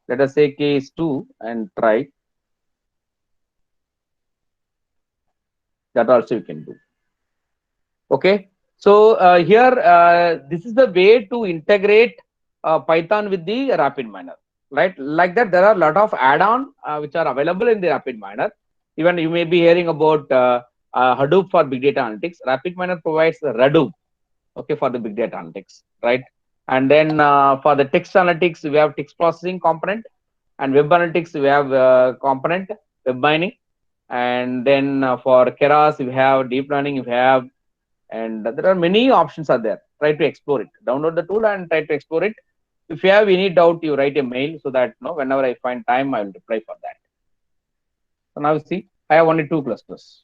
Let us say k is 2 and try. That also you can do. Okay. So here, this is the way to integrate Python with the RapidMiner, right? Like that, there are a lot of add-on which are available in the RapidMiner. Even you may be hearing about Hadoop for big data analytics. RapidMiner provides Hadoop, okay, for the big data analytics, right? And then for the text analytics, we have text processing component, and web analytics we have component web mining, and then for Keras we have deep learning, we have, and there are many options are there. Try to explore it. Download the tool and try to explore it. If you have any doubt, you write a mail so that whenever I find time, I will reply for that. So now see, I have only 2 clusters.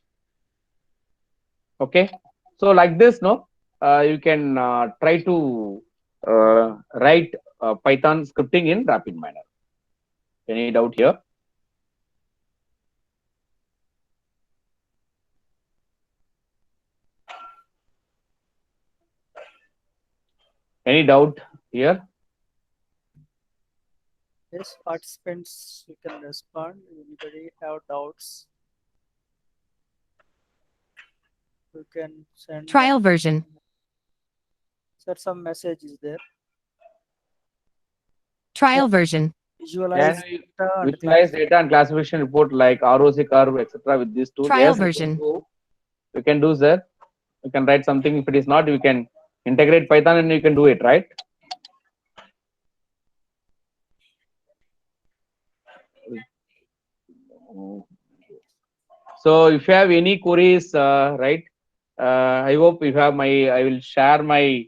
Okay, so like this, you can try to write Python scripting in RapidMiner. Any doubt here? Any doubt here? Yes, participants, you can respond. Anybody have doubts? You can send. Trial version. Sir, some message is there. Trial version. Visualize Can we data and visualize data and classification report like ROC curve, etc. with this tool? Trial Yes, version. you can do, sir. You can write something. If it is not, you can integrate Python and you can do it, right? So if you have any queries, right? I hope you have my. I will share my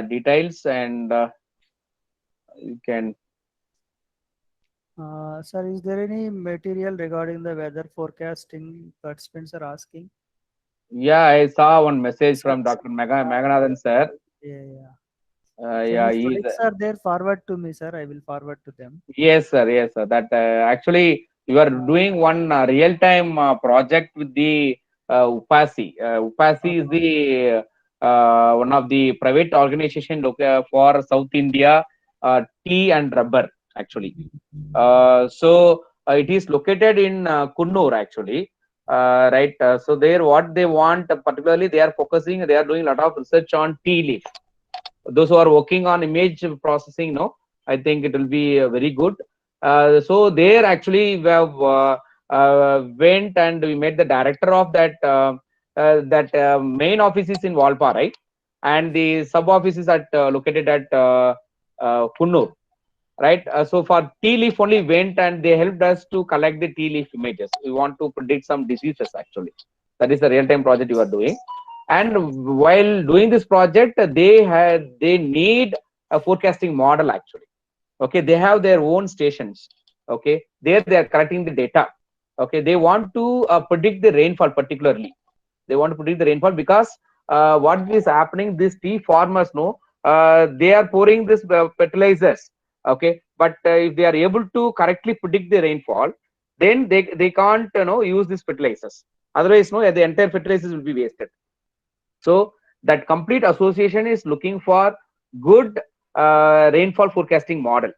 details and you can. Sir, is there any material regarding the weather forecasting participants are asking? Yeah, I saw one message Sir, from Dr. Meganathan, sir. yeah, yeah. Yeah, Any he's. colleagues are there, forward to me, sir. I will forward to them. Yes, sir. Yes, sir. That actually you are doing one real-time project with the Upasi. Upasi is the one of the private organization for South India, tea and rubber actually. So it is located in Kunnur actually. Right. So there, what they want particularly, they are focusing. They are doing a lot of research on tea leaf. Those who are working on image processing, I think it will be very good. So there actually we have went and we met the director of that main office is in Valpa, right? And the sub office is located at Kunnur, right? So for tea leaf only went and they helped us to collect the tea leaf images. We want to predict some diseases actually. That is the real-time project you are doing. And while doing this project, they need a forecasting model actually. Okay, they have their own stations. Okay, there they are collecting the data. Okay, they want to predict the rainfall particularly. They want to predict the rainfall because what is happening? These tea farmers know they are pouring this fertilizers. Okay, but if they are able to correctly predict the rainfall, then they can't use these fertilizers. Otherwise, the entire fertilizers will be wasted. So that complete association is looking for good rainfall forecasting model.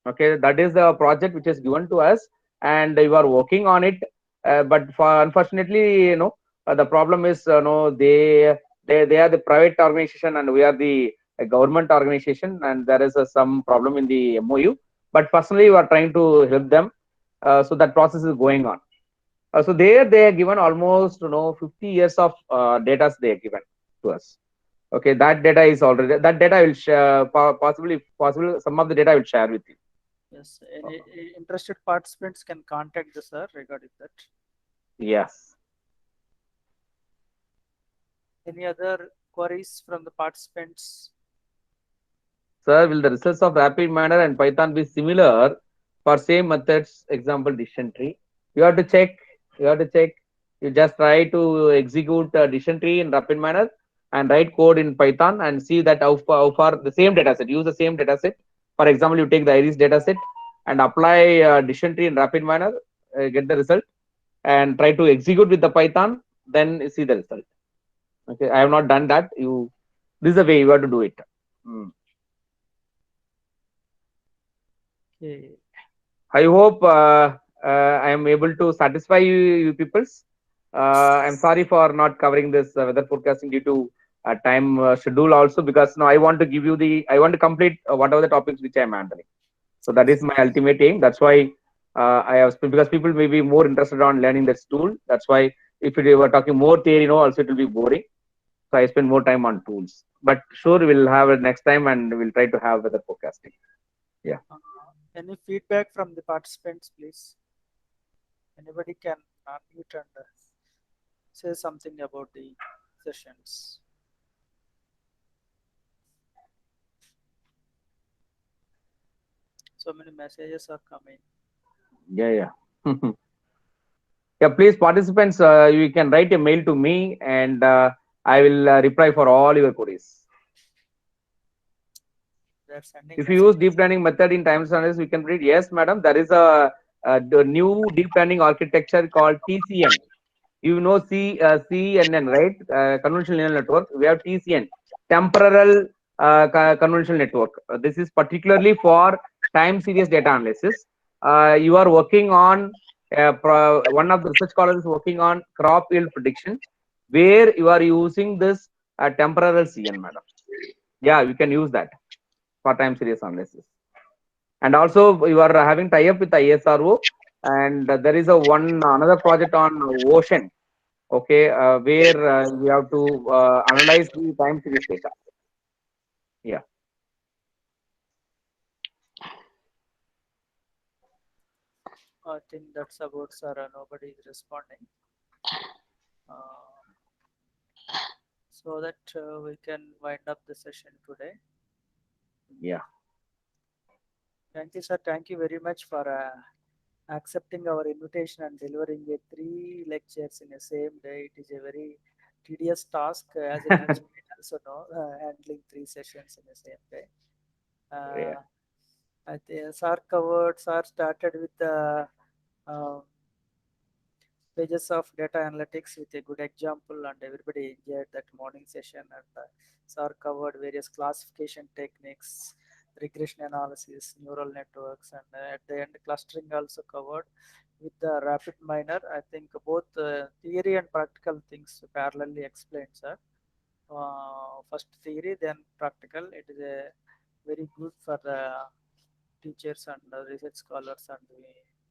Okay, that is the project which is given to us, and you are working on it. But for unfortunately, the problem is, no, they are the private organization and we are the government organization, and there is some problem in the MOU. But personally, we are trying to help them. So that process is going on. So there they are given almost 50 years of data they are given to us. Okay, that data is already, that data I will share, possibly some of the data I will share with you. Yes, any interested participants can contact the sir regarding that. Yes. Any other queries from the participants? Sir, will the results of RapidMiner and Python be similar for same methods? Example, decision tree. You have to check. You have to check. You just try to execute decision tree in RapidMiner and write code in Python and see that how far the same data set. Use the same data set. For example, you take the iris data set and apply decision tree in RapidMiner, get the result, and try to execute with the Python. Then see the result. Okay, I have not done that. You, this is the way you have to do it. Hmm. Okay. I hope I am able to satisfy you peoples. I'm sorry for not covering this weather forecasting due to time schedule also, because now I want to complete whatever the topics which I'm handling. So that is Yes. my ultimate aim. That's why I have because people may be more interested on learning this tool. That's why if we were talking more theory, also it will be boring. So I spend more time on tools. But sure, we'll have it next time and we'll try to have weather forecasting. Yeah. Any feedback from the participants, please? Anybody can unmute and say something about the sessions. So many messages are coming. Yeah. Yeah, please, participants, you can write a mail to me and I will reply for all your queries. They're sending If you use messages. deep learning method in time series, we can read. Yes, madam, there is the new deep learning architecture called TCN. You know CNN, right? Convolutional neural network. We have TCN, temporal convolutional network. This is particularly for time series data analysis. You are working on one of the research scholars is working on crop yield prediction, where you are using this temporal CN, madam. Yeah, you can use that for time series analysis. And also you are having tie up with the ISRO, and there is a one another project on ocean. Okay, where we have to analyze the time series data. Yeah. I think that's about sir. Nobody is responding. Uh, so that we can wind up the session today. Yeah. Thank you, sir. Thank you very much for accepting our invitation and delivering a 3 lectures in the same day. It is a very tedious task, as a teacher I also know, handling 3 sessions in the same day. Yeah. Uh, I think sir started with the uh, pages of data analytics with a good example, and everybody enjoyed that morning session. And sir covered various classification techniques, regression analysis, neural networks, and at the end clustering also covered with the rapid miner. I think both theory and practical things parallelly explained, sir. First theory, then practical. It is a very good for the teachers and research scholars and the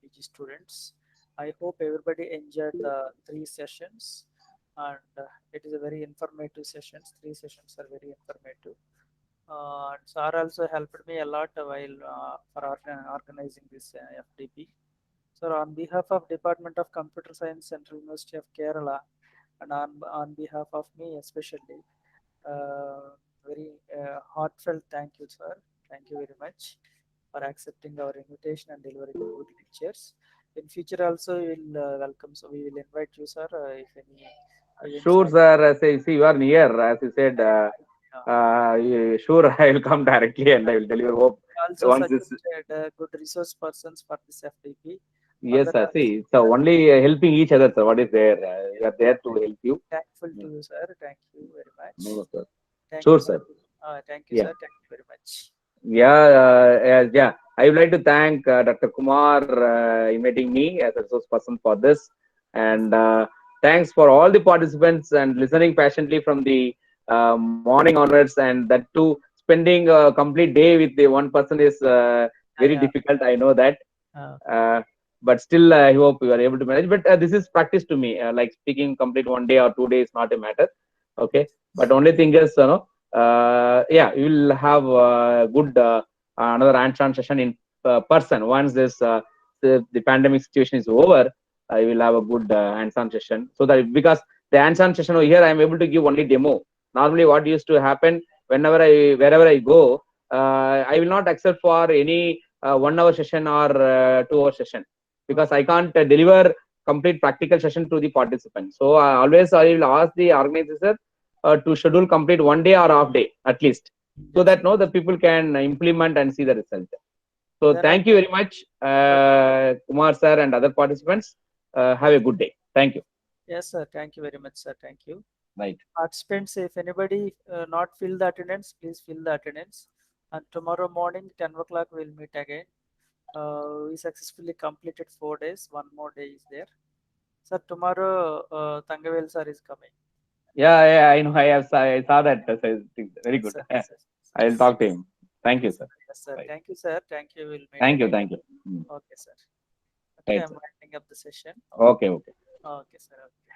PG students. I hope everybody enjoyed the 3 sessions, and it is a very informative sessions. 3 sessions are very informative. And Sir also helped me a lot while for organizing this FDP. So on behalf of Department of Computer Science, Central University of Kerala, and on behalf of me especially, very heartfelt thank you, sir. Thank you very much for accepting our invitation and delivering good lectures. In future also, we will welcome. So we will invite you, sir, if any events Sure, are. sir. See, you are near, as you said. Yeah. Sure, I will come directly and I will deliver. Hope Also once this. suggested good resource persons for this FDP. For Yes, that sir. also, See, so only helping each other, sir. What is there? We are there to help you. thankful to you, sir. Thank you very much. No, sir. Thank you, Sure, sir. sir. Thank you, Yeah. sir. Thank you very much. Yeah, yeah. I would like to thank Dr. Kumar inviting me as a resource person for this, and thanks for all the participants and listening patiently from the morning onwards, and that too spending a complete day with the one person is very Yeah. difficult. I know that, Uh, uh, but still, I hope you are able to manage. But this is practice to me. Like speaking complete 1 day or 2 days is not a matter. Okay, yes. but only thing is, yeah, you will have good another hands-on session in person. Once the pandemic situation is over, I will have a good hands-on session. So that because the hands-on session over here, I am able to give only demo. Normally, what used to happen wherever I go, I will not accept for any 1 hour session or 2 hour session because I can't deliver complete practical session to the participants. So always I will ask the organizer to schedule complete 1 day or half day at least, so Yes. that the people can implement and see the result. So Then thank you very much, Kumar sir and other participants. Have a good day. Thank you. Yes, sir. Thank you very much, sir. Thank you. Right. Participants, if anybody not fill the attendance, please fill the attendance. And tomorrow morning, 10 o'clock, we'll meet again. We successfully completed 4 days. One more day is there. Sir, tomorrow, Tangavel sir is coming. Yeah, I know. I saw that. Very good. Sir, yes, I will talk to him. Thank you, yes, sir. yes, sir. Right. Thank you, sir. Thank you. We'll meet Thank you. again. Thank you. Okay, sir. Okay, Right, I'm sir. winding up the session. Okay. Okay, sir. Okay.